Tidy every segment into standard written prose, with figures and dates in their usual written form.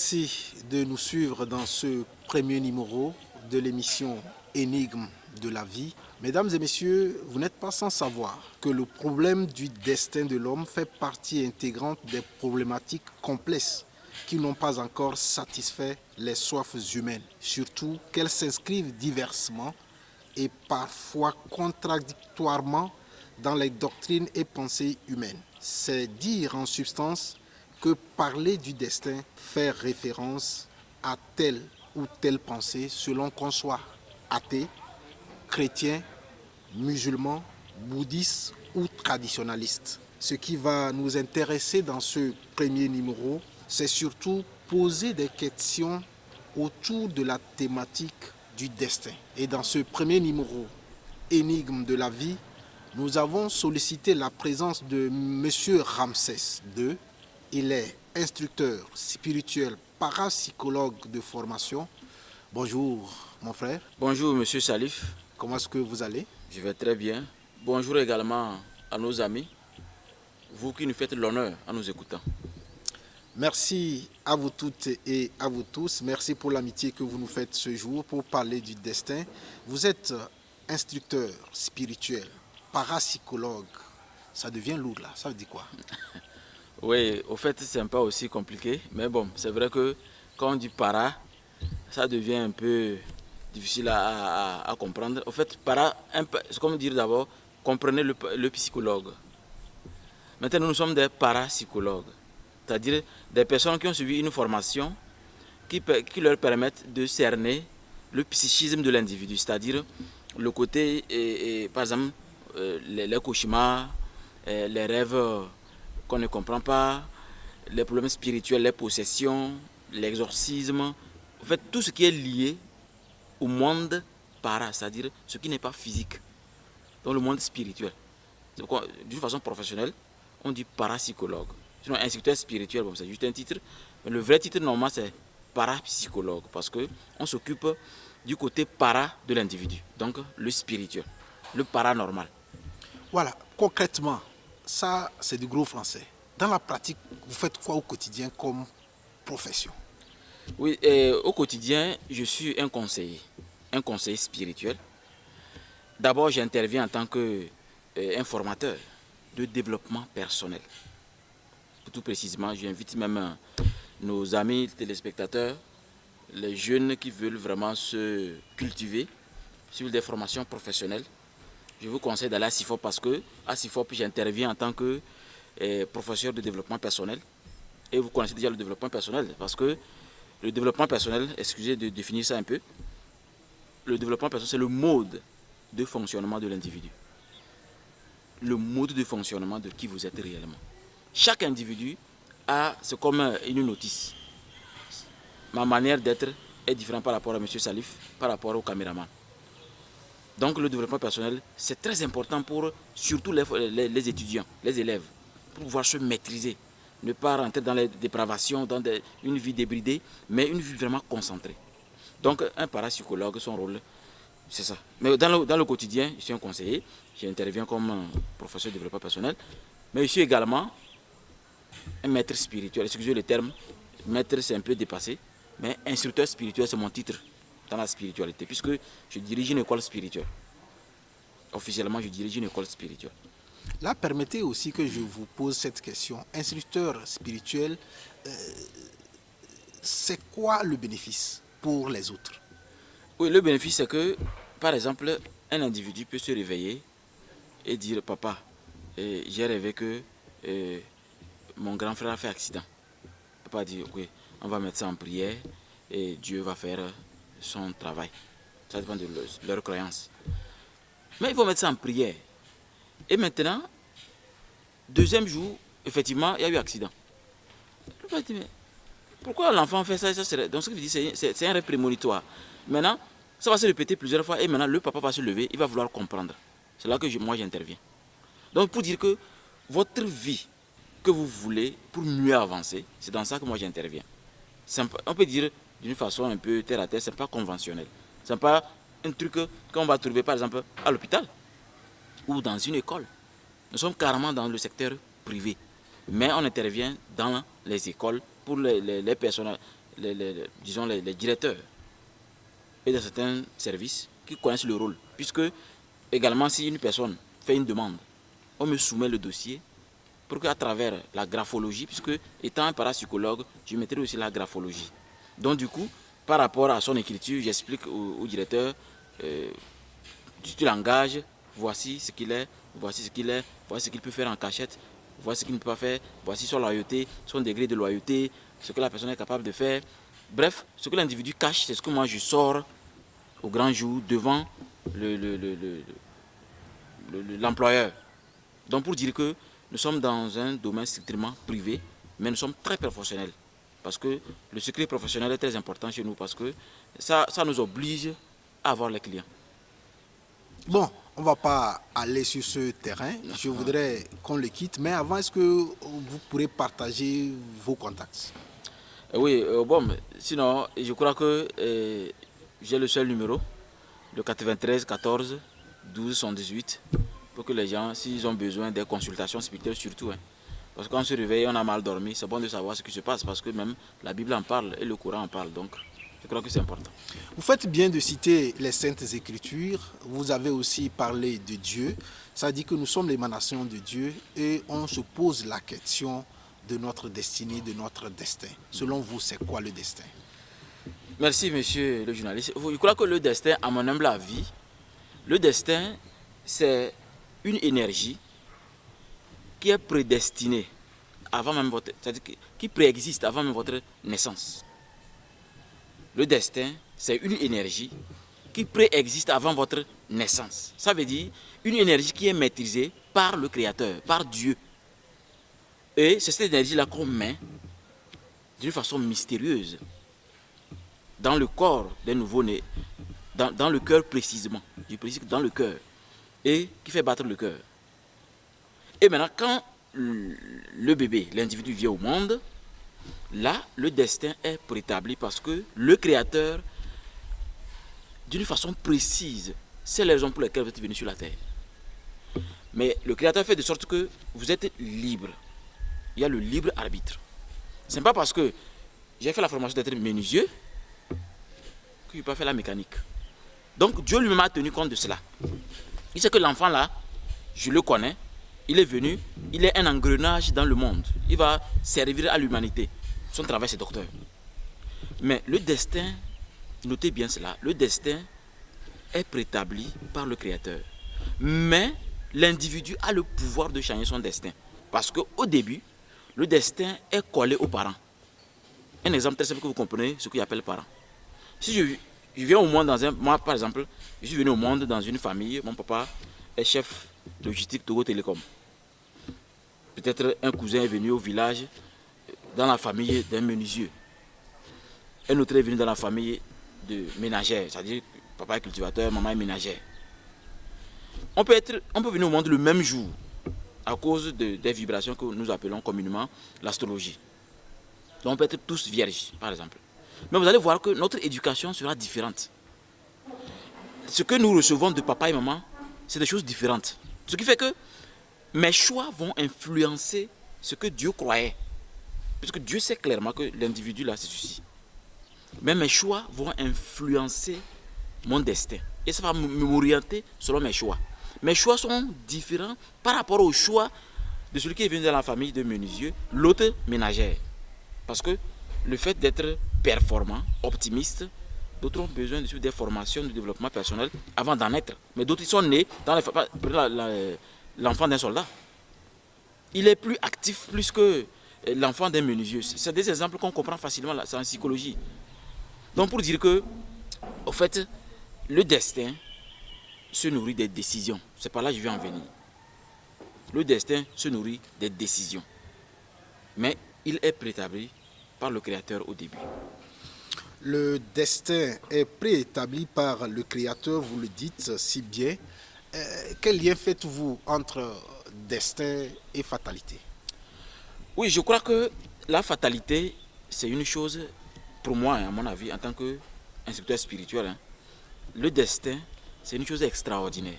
Merci de nous suivre dans ce premier numéro de l'émission Énigme de la vie. Mesdames et messieurs, vous n'êtes pas sans savoir que le problème du destin de l'homme fait partie intégrante des problématiques complexes qui n'ont pas encore satisfait les soifs humaines. Surtout qu'elles s'inscrivent diversement et parfois contradictoirement dans les doctrines et pensées humaines. C'est dire en substance que parler du destin fait référence à telle ou telle pensée selon qu'on soit athée, chrétien, musulman, bouddhiste ou traditionnaliste. Ce qui va nous intéresser dans ce premier numéro, c'est surtout poser des questions autour de la thématique du destin. Et dans ce premier numéro, Énigme de la vie, nous avons sollicité la présence de M. Ramsès II. Il est instructeur spirituel parapsychologue de formation. Bonjour mon frère. Bonjour Monsieur Salif. Comment est-ce que vous allez? Je vais très bien. Bonjour également à nos amis, vous qui nous faites l'honneur en nous écoutant. Merci à vous toutes et à vous tous. Merci pour l'amitié que vous nous faites ce jour pour parler du destin. Vous êtes instructeur spirituel, parapsychologue. Ça devient lourd là, ça veut dire quoi? Oui, au fait, c'est pas aussi compliqué, mais bon, c'est vrai que quand on dit para, ça devient un peu difficile à comprendre. Au fait, para, c'est comme dire d'abord, comprenez le psychologue. Maintenant, nous sommes des parapsychologues, c'est-à-dire des personnes qui ont suivi une formation qui leur permettent de cerner le psychisme de l'individu, c'est-à-dire le côté, par exemple, les cauchemars, les rêves qu'on ne comprend pas, les problèmes spirituels, les possessions, l'exorcisme, en fait tout ce qui est lié au monde para, c'est-à-dire ce qui n'est pas physique, dans le monde spirituel. D'une façon professionnelle, on dit parapsychologue. Sinon, instructeur spirituel, bon, c'est juste un titre, mais le vrai titre normal c'est parapsychologue, parce qu'on s'occupe du côté para de l'individu, donc le spirituel, le paranormal. Voilà, concrètement, ça c'est du gros français. Dans la pratique, vous faites quoi au quotidien comme profession? Oui, au quotidien, je suis un conseiller spirituel. D'abord, j'interviens en tant qu'un formateur de développement personnel. Tout précisément, j'invite même nos amis téléspectateurs, les jeunes qui veulent vraiment se cultiver, suivre des formations professionnelles. Je vous conseille d'aller à CIFOP parce que à CIFOP, j'interviens en tant que professeur de développement personnel. Et vous connaissez déjà le développement personnel parce que le développement personnel, excusez de définir ça un peu, le développement personnel, c'est le mode de fonctionnement de l'individu. Le mode de fonctionnement de qui vous êtes réellement. Chaque individu a, c'est comme une notice. Ma manière d'être est différente par rapport à M. Salif, par rapport au caméraman. Donc le développement personnel, c'est très important pour surtout les étudiants, les élèves, pour pouvoir se maîtriser. Ne pas rentrer dans les dépravations, dans une vie débridée, mais une vie vraiment concentrée. Donc un parapsychologue, son rôle, c'est ça. Mais dans le quotidien, je suis un conseiller, j'interviens comme un professeur de développement personnel, mais je suis également un maître spirituel. Excusez le terme, maître c'est un peu dépassé, mais instructeur spirituel c'est mon titre dans la spiritualité, puisque je dirige une école spirituelle. Officiellement, je dirige une école spirituelle. Là, permettez aussi que je vous pose cette question. Instructeur spirituel, c'est quoi le bénéfice pour les autres? Oui, le bénéfice, c'est que, par exemple, un individu peut se réveiller et dire, papa, j'ai rêvé que mon grand frère a fait accident. Papa dit, ok, on va mettre ça en prière et Dieu va faire son travail. Ça dépend de leur croyance. Mais il faut mettre ça en prière. Et maintenant, deuxième jour, effectivement, il y a eu accident. Le papa dit, mais pourquoi l'enfant fait ça, donc ce que je dis, c'est un rêve prémonitoire. Maintenant, ça va se répéter plusieurs fois et maintenant le papa va se lever, il va vouloir comprendre. C'est là que moi j'interviens. Donc pour dire que votre vie que vous voulez pour mieux avancer, c'est dans ça que moi j'interviens. On peut dire d'une façon un peu terre à terre, c'est pas conventionnel. C'est pas un truc qu'on va trouver par exemple à l'hôpital ou dans une école. Nous sommes carrément dans le secteur privé, mais on intervient dans les écoles pour les personnes disons les directeurs et de certains services qui connaissent le rôle. Puisque, également, si une personne fait une demande, on me soumet le dossier pour qu'à travers la graphologie, puisque étant un parapsychologue, je mettrai aussi la graphologie. Donc, du coup, par rapport à son écriture, j'explique au directeur, si tu l'engages, voici ce qu'il est, voici ce qu'il est, voici ce qu'il peut faire en cachette, voici ce qu'il ne peut pas faire, voici son loyauté, son degré de loyauté, ce que la personne est capable de faire. Bref, ce que l'individu cache, c'est ce que moi je sors au grand jour devant l'employeur. Donc pour dire que nous sommes dans un domaine strictement privé, mais nous sommes très professionnels. Parce que le secret professionnel est très important chez nous, parce que ça nous oblige à avoir les clients. Bon, on ne va pas aller sur ce terrain. Je voudrais qu'on le quitte. Mais avant, est-ce que vous pourrez partager vos contacts? Oui, bon, sinon, je crois que j'ai le seul numéro, le 93 14 12 118, pour que les gens, s'ils ont besoin des consultations spirituelles surtout, hein, parce que quand on se réveille, on a mal dormi, c'est bon de savoir ce qui se passe, parce que même la Bible en parle et le Coran en parle, donc je crois que c'est important. Vous faites bien de citer les Saintes Écritures. Vous avez aussi parlé de Dieu. Ça dit que nous sommes l'émanation de Dieu et on se pose la question de notre destinée, de notre destin. Selon vous, c'est quoi le destin? Merci, monsieur le journaliste. Je crois que le destin, à mon humble avis, le destin, c'est une énergie qui est prédestinée avant même votre, c'est-à-dire qui préexiste avant même votre naissance. Le destin, c'est une énergie qui préexiste avant votre naissance. Ça veut dire une énergie qui est maîtrisée par le Créateur, par Dieu. Et c'est cette énergie-là qu'on met d'une façon mystérieuse dans le corps des nouveau-nés, dans le cœur précisément. Je précise dans le cœur. Et qui fait battre le cœur. Et maintenant, quand le bébé, l'individu vient au monde, là, le destin est préétabli parce que le Créateur, d'une façon précise, c'est les raisons pour lesquelles vous êtes venu sur la terre. Mais le Créateur fait de sorte que vous êtes libre. Il y a le libre arbitre. Ce n'est pas parce que j'ai fait la formation d'être menuisier que je ne peux pas faire la mécanique. Donc Dieu lui-même a tenu compte de cela. Il sait que l'enfant là, je le connais, il est venu, il est un engrenage dans le monde. Il va servir à l'humanité. Son travail c'est docteur. Mais le destin, notez bien cela, le destin est préétabli par le Créateur. Mais l'individu a le pouvoir de changer son destin. Parce qu'au début, le destin est collé aux parents. Un exemple très simple que vous comprenez, ce qu'il appelle parents. Si je viens au monde moi par exemple, je suis venu au monde dans une famille, mon papa est chef logistique Togo Télécom. Peut-être un cousin est venu au village dans la famille d'un menuisier. Un autre est venu dans la famille de ménagère, c'est-à-dire papa est cultivateur, maman est ménagère. On peut venir au monde le même jour à cause des vibrations que nous appelons communément l'astrologie. Donc on peut être tous vierges, par exemple. Mais vous allez voir que notre éducation sera différente. Ce que nous recevons de papa et maman, c'est des choses différentes. Ce qui fait que mes choix vont influencer ce que Dieu croyait. Puisque Dieu sait clairement que l'individu là, c'est ceci. Mais mes choix vont influencer mon destin. Et ça va m'orienter selon mes choix. Mes choix sont différents par rapport aux choix de celui qui est venu dans la famille de menuisier, l'autre ménagère. Parce que le fait d'être performant, optimiste, d'autres ont besoin de suivre des formations de développement personnel avant d'en être. Mais d'autres, ils sont nés dans l'enfant d'un soldat. Il est plus actif plus que l'enfant d'un menuisier. C'est des exemples qu'on comprend facilement, c'est en psychologie. Donc pour dire que, au fait, le destin se nourrit des décisions. C'est par là que je vais en venir. Le destin se nourrit des décisions. Mais il est préétabli par le Créateur au début. Le destin est préétabli par le Créateur, vous le dites si bien. Quel lien faites-vous entre destin et fatalité? Oui, je crois que la fatalité, c'est une chose, pour moi, à mon avis, en tant qu'instructeur spirituel, le destin, c'est une chose extraordinaire.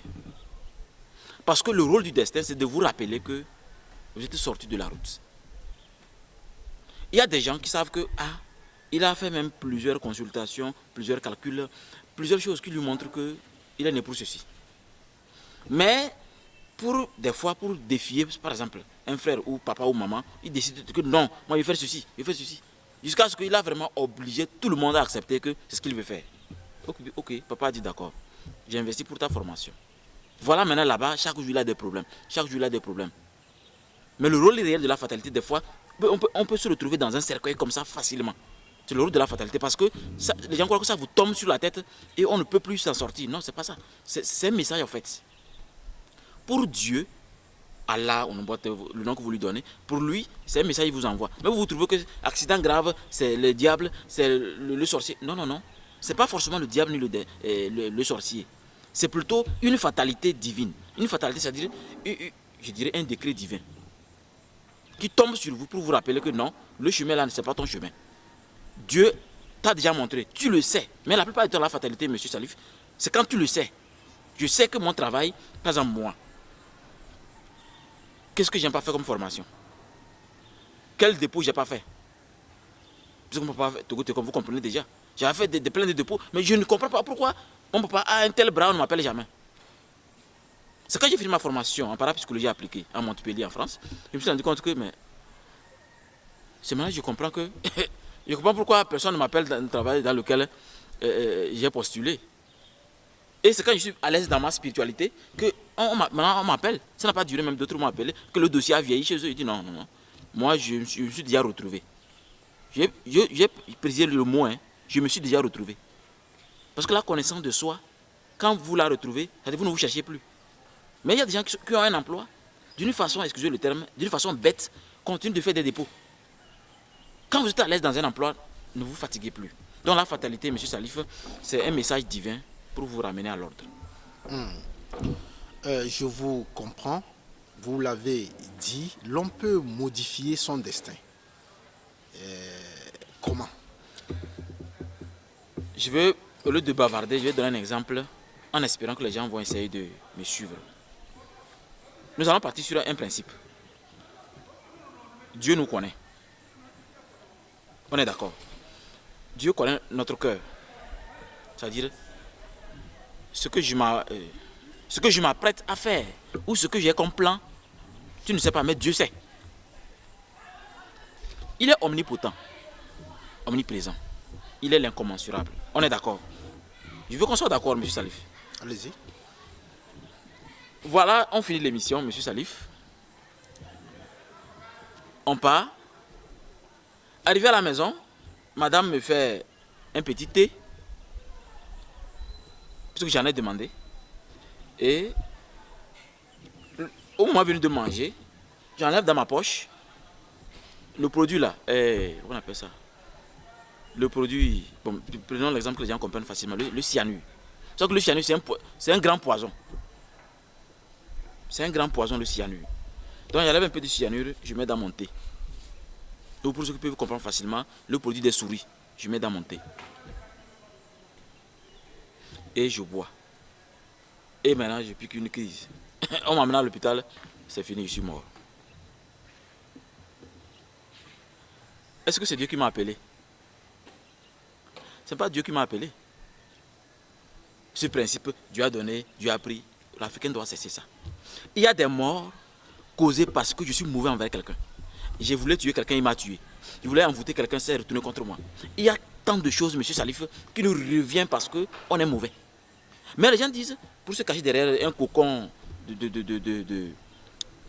Parce que le rôle du destin, c'est de vous rappeler que vous êtes sorti de la route. Il y a des gens qui savent que, Il a fait même plusieurs consultations, plusieurs calculs, plusieurs choses qui lui montrent qu'il est né pour ceci. Mais des fois, pour défier, par exemple, un frère ou papa ou maman, il décide que non, moi je vais faire ceci, je vais faire ceci. Jusqu'à ce qu'il a vraiment obligé tout le monde à accepter que c'est ce qu'il veut faire. Ok, papa a dit d'accord, j'ai investi pour ta formation. Voilà maintenant là-bas, chaque jour il a des problèmes. Chaque jour il a des problèmes. Mais le rôle réel de la fatalité, des fois, on peut se retrouver dans un cercueil comme ça facilement. C'est le rôle de la fatalité parce que les gens croient que ça vous tombe sur la tête et on ne peut plus s'en sortir. Non, c'est pas ça. C'est un message en fait. Pour Dieu, Allah, le nom que vous lui donnez, pour lui, c'est un message qu'il vous envoie. Mais vous trouvez que accident grave, c'est le diable, c'est le sorcier. Non, non, non. Ce n'est pas forcément le diable ni le sorcier. C'est plutôt une fatalité divine. Une fatalité, c'est-à-dire, je dirais, un décret divin qui tombe sur vous pour vous rappeler que non, le chemin là, ce n'est pas ton chemin. Dieu t'a déjà montré, tu le sais. Mais la plupart du temps, la fatalité, monsieur Salif, c'est quand tu le sais. Je sais que mon travail, par exemple moi, qu'est-ce que je n'ai pas fait comme formation? Quel dépôt je n'ai pas fait? Parce que mon papa, comme vous comprenez déjà, j'avais fait plein de dépôts, mais je ne comprends pas pourquoi mon papa a un tel bras, on ne m'appelle jamais. C'est quand j'ai fini ma formation en parapsychologie appliquée à Montpellier en France, je me suis rendu compte que, mais c'est maintenant que je comprends que je comprends pourquoi personne ne m'appelle dans le travail dans lequel j'ai postulé. Et c'est quand je suis à l'aise dans ma spiritualité que maintenant on m'appelle. Ça n'a pas duré, même d'autres m'ont appelé, que le dossier a vieilli chez eux. Ils disent non, non, non. Moi, je me suis déjà retrouvé. J'ai précisé le mot, hein, je me suis déjà retrouvé. Parce que la connaissance de soi, quand vous la retrouvez, vous ne vous cherchez plus. Mais il y a des gens qui ont un emploi, d'une façon, excusez le terme, d'une façon bête, continuent de faire des dépôts. Quand vous êtes à l'aise dans un emploi, ne vous fatiguez plus. Donc la fatalité, M. Salif, c'est un message divin pour vous ramener à l'ordre. Je vous comprends. Vous l'avez dit, l'on peut modifier son destin. Comment? Je vais, au lieu de bavarder, je vais donner un exemple en espérant que les gens vont essayer de me suivre. Nous allons partir sur un principe. Dieu nous connaît. On est d'accord. Dieu connaît notre cœur. C'est-à-dire, ce que je m'apprête à faire, ou ce que j'ai comme plan, tu ne sais pas, mais Dieu sait. Il est omnipotent, omniprésent. Il est l'incommensurable. On est d'accord. Je veux qu'on soit d'accord, M. Salif. Allez-y. Voilà, on finit l'émission, M. Salif. On part. Arrivé à la maison, madame me fait un petit thé, parce que j'en ai demandé. Et au moment venu de manger, j'enlève dans ma poche le produit là. Comment on appelle ça? Le produit, bon, prenons l'exemple que les gens comprennent facilement, le cyanure. Sauf que le cyanure, c'est un grand poison. C'est un grand poison, le cyanure. Donc j'enlève un peu de cyanure, je mets dans mon thé. Donc pour ceux qui peuvent comprendre facilement, le produit des souris, je mets dans mon thé. Et je bois. Et maintenant, je pique une crise. On m'amène à l'hôpital, c'est fini, je suis mort. Est-ce que c'est Dieu qui m'a appelé? Ce n'est pas Dieu qui m'a appelé. Ce principe, Dieu a donné, Dieu a pris. L'Africain doit cesser ça. Il y a des morts causées parce que je suis mauvais envers quelqu'un. Je voulais tuer quelqu'un, il m'a tué. Je voulais envoûter quelqu'un, c'est retourné contre moi. Il y a tant de choses, M. Salif, qui nous reviennent parce qu'on est mauvais. Mais les gens disent, pour se cacher derrière un cocon je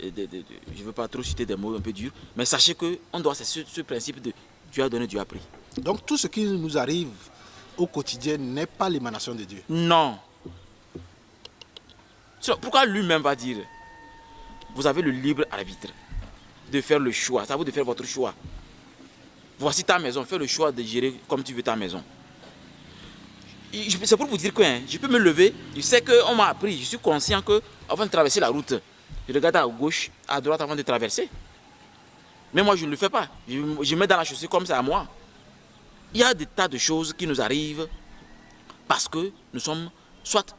ne veux pas trop citer des mots un peu durs, mais sachez qu'on doit cesser ce principe de Dieu a donné, Dieu a pris. Donc tout ce qui nous arrive au quotidien n'est pas l'émanation de Dieu. Non. Pourquoi lui-même va dire, vous avez le libre arbitre de faire le choix, c'est à vous de faire votre choix. Voici ta maison, fais le choix de gérer comme tu veux ta maison. C'est pour vous dire que je peux me lever, je sais qu'on m'a appris, je suis conscient que avant de traverser la route, je regarde à gauche, à droite avant de traverser. Mais moi je ne le fais pas, je mets dans la chaussée comme c'est à moi. Il y a des tas de choses qui nous arrivent parce que nous sommes soit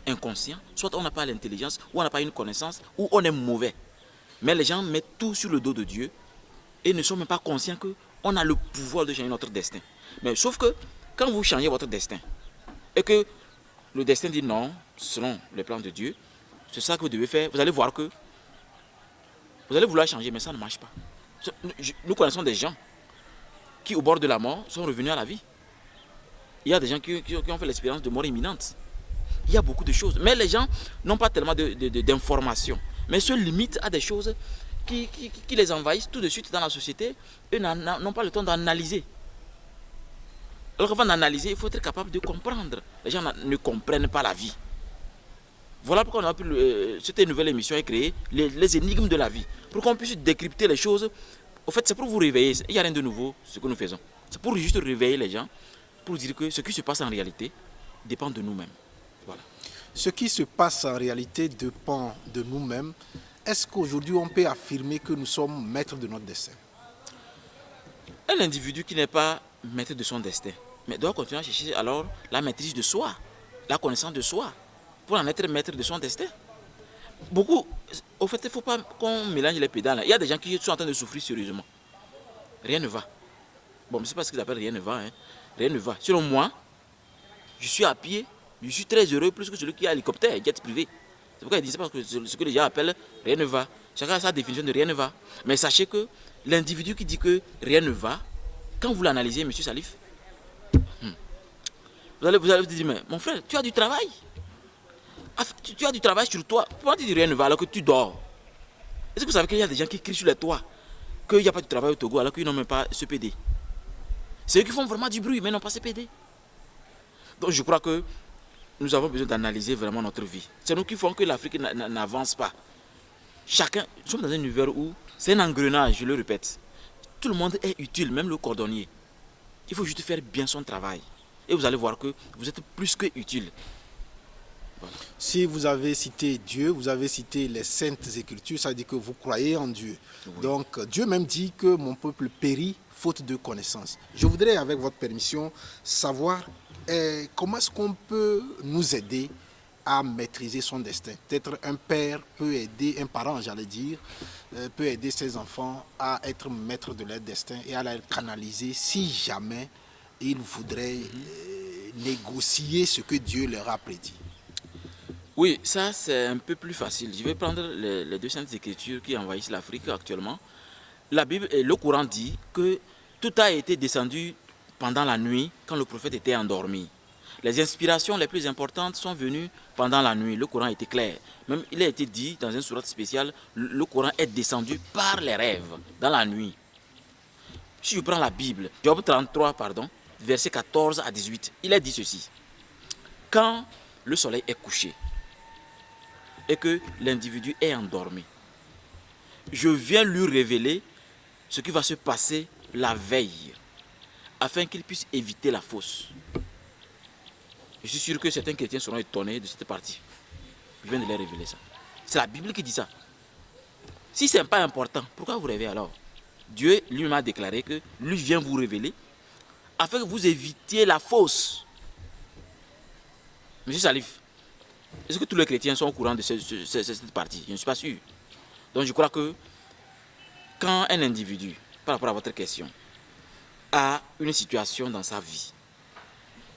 inconscients, soit on n'a pas l'intelligence, ou on n'a pas une connaissance, ou on est mauvais. Mais les gens mettent tout sur le dos de Dieu et ne sont même pas conscients qu'on a le pouvoir de changer notre destin. Mais sauf que quand vous changez votre destin et que le destin dit non, selon les plans de Dieu, c'est ça que vous devez faire, vous allez voir que vous allez vouloir changer, mais ça ne marche pas. Nous connaissons des gens qui, au bord de la mort, sont revenus à la vie. Il y a des gens qui ont fait l'expérience de mort imminente. Il y a beaucoup de choses. Mais les gens n'ont pas tellement d'informations, mais se limitent à des choses qui les envahissent tout de suite dans la société. Eux n'ont pas le temps d'analyser. Alors qu'avant d'analyser, il faut être capable de comprendre. Les gens ne comprennent pas la vie. Voilà pourquoi on a pu, cette nouvelle émission est créée, les énigmes de la vie. Pour qu'on puisse décrypter les choses. Au fait, c'est pour vous réveiller. Il n'y a rien de nouveau, ce que nous faisons. C'est pour juste réveiller les gens, pour dire que ce qui se passe en réalité dépend de nous-mêmes. Voilà. Ce qui se passe en réalité dépend de nous-mêmes. Est-ce qu'aujourd'hui on peut affirmer que nous sommes maîtres de notre destin? Un individu qui n'est pas maître de son destin, mais doit continuer à chercher alors la maîtrise de soi, la connaissance de soi, pour en être maître de son destin. Beaucoup, au fait, il ne faut pas qu'on mélange les pédales. Il y a des gens qui sont en train de souffrir sérieusement. Rien ne va. Bon, je ne sais pas ce qu'ils appellent rien ne va. Hein. Rien ne va. Selon moi, je suis à pied, je suis très heureux plus que celui qui a hélicoptère, jet privé. C'est pourquoi ils disent parce que ce que les gens appellent rien ne va. Chacun a sa définition de rien ne va. Mais sachez que l'individu qui dit que rien ne va, quand vous l'analysez, monsieur Salif, vous allez vous dire, mais mon frère, tu as du travail. Tu as du travail sur toi. Pourquoi tu dis rien ne va alors que tu dors? Est-ce que vous savez qu'il y a des gens qui crient sur les toits qu'il n'y a pas de travail au Togo alors qu'ils n'ont même pas CPD? C'est eux qui font vraiment du bruit mais n'ont pas CPD. Donc je crois que nous avons besoin d'analyser vraiment notre vie. C'est nous qui font que l'Afrique n'avance pas. Chacun, nous sommes dans un univers où c'est un engrenage, je le répète. Tout le monde est utile, même le cordonnier. Il faut juste faire bien son travail. Et vous allez voir que vous êtes plus que utile. Voilà. Si vous avez cité Dieu, vous avez cité les saintes écritures, ça veut dire que vous croyez en Dieu. Oui. Donc Dieu même dit que mon peuple périt faute de connaissance. Je voudrais, avec votre permission, savoir comment est-ce qu'on peut nous aider à maîtriser son destin. Peut-être un père peut aider, un parent j'allais dire, peut aider ses enfants à être maîtres de leur destin et à les canaliser si jamais ils voudraient négocier ce que Dieu leur a prédit. Oui, ça c'est un peu plus facile. Je vais prendre les deux saintes écritures qui envahissent l'Afrique actuellement. La Bible et le Coran dit que tout a été descendu pendant la nuit quand le prophète était endormi. Les inspirations les plus importantes sont venues pendant la nuit. Le Coran était clair. Même il a été dit dans une sourate spéciale, le Coran est descendu par les rêves dans la nuit. Si je prends la Bible, Job 33, versets 14 à 18, il a dit ceci. Quand le soleil est couché et que l'individu est endormi, je viens lui révéler ce qui va se passer la veille afin qu'il puisse éviter la fausse. Je suis sûr que certains chrétiens seront étonnés de cette partie. Je viens de leur révéler ça. C'est la Bible qui dit ça. Si ce n'est pas important, pourquoi vous rêvez alors? Dieu lui-même a déclaré que lui vient vous révéler afin que vous évitiez la fausse. Monsieur Salif, est-ce que tous les chrétiens sont au courant de cette partie? Je ne suis pas sûr. Donc je crois que quand un individu, par rapport à votre question, a une situation dans sa vie,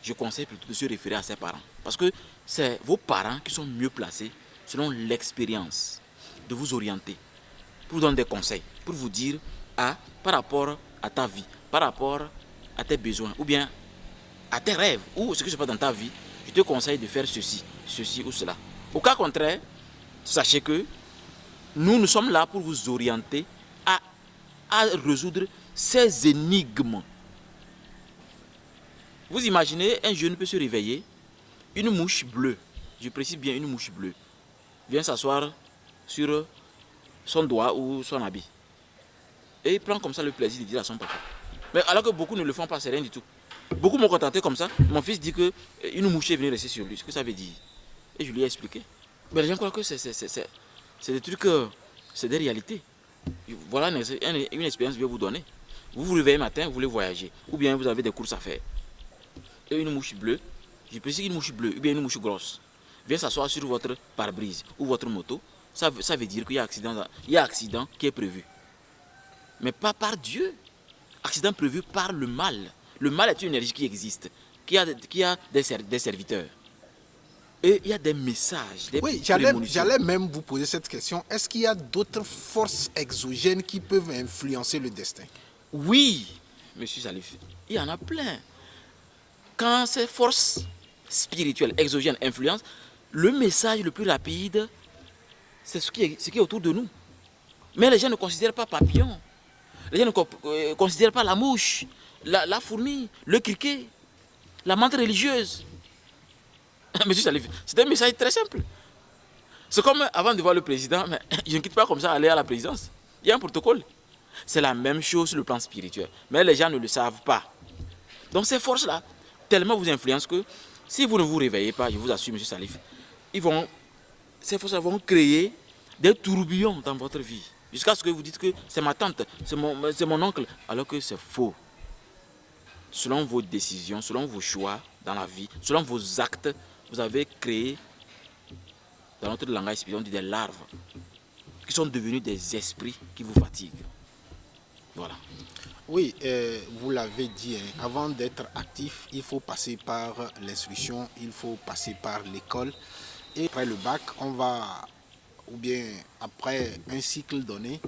je conseille plutôt de se référer à ses parents. Parce que c'est vos parents qui sont mieux placés, selon l'expérience, de vous orienter, pour vous donner des conseils, pour vous dire, par rapport à ta vie, par rapport à tes besoins, ou bien à tes rêves, ou ce qui se passe dans ta vie, je te conseille de faire ceci, ceci ou cela. Au cas contraire, sachez que nous sommes là pour vous orienter à résoudre ces énigmes. Vous imaginez, un jeune peut se réveiller, une mouche bleue, je précise bien une mouche bleue, vient s'asseoir sur son doigt ou son habit. Et il prend comme ça le plaisir de dire à son papa. Mais alors que beaucoup ne le font pas, c'est rien du tout. Beaucoup m'ont contenté comme ça. Mon fils dit qu'une mouche est venue rester sur lui. Ce que ça veut dire. Et je lui ai expliqué. Mais les gens croient que c'est des trucs, c'est des réalités. Voilà une expérience que je vais vous donner. Vous vous réveillez matin, vous voulez voyager. Ou bien vous avez des courses à faire. Et une mouche bleue, je précise une mouche bleue, ou bien une mouche grosse, vient s'asseoir sur votre pare-brise ou votre moto. Ça veut dire qu'il y a accident qui est prévu. Mais pas par Dieu. Accident prévu par le mal. Le mal est une énergie qui existe, qui a des serviteurs. Et il y a des messages, des Oui, prémonitions. j'allais même vous poser cette question. Est-ce qu'il y a d'autres forces exogènes qui peuvent influencer le destin? Oui, monsieur Salif, il y en a plein. Quand ces forces spirituelles, exogènes influencent, le message le plus rapide, c'est ce qui est autour de nous. Mais les gens ne considèrent pas papillon. Les gens ne considèrent pas la mouche, la fourmi, le criquet, la menthe religieuse. Monsieur Salif, c'est un message très simple. C'est comme avant de voir le président, mais je ne quitte pas comme ça aller à la présidence. Il y a un protocole. C'est la même chose sur le plan spirituel. Mais les gens ne le savent pas. Donc ces forces-là, tellement vous influencent que si vous ne vous réveillez pas, je vous assure, monsieur Salif, ces forces-là vont créer des tourbillons dans votre vie. Jusqu'à ce que vous dites que c'est ma tante, c'est mon oncle, alors que c'est faux. Selon vos décisions, selon vos choix dans la vie, selon vos actes, vous avez créé, dans notre langage spirituel, on dit des larves, qui sont devenus des esprits qui vous fatiguent. Voilà. Oui, vous l'avez dit, hein, avant d'être actif, il faut passer par l'instruction, il faut passer par l'école. Et après le bac, ou bien après un cycle donné,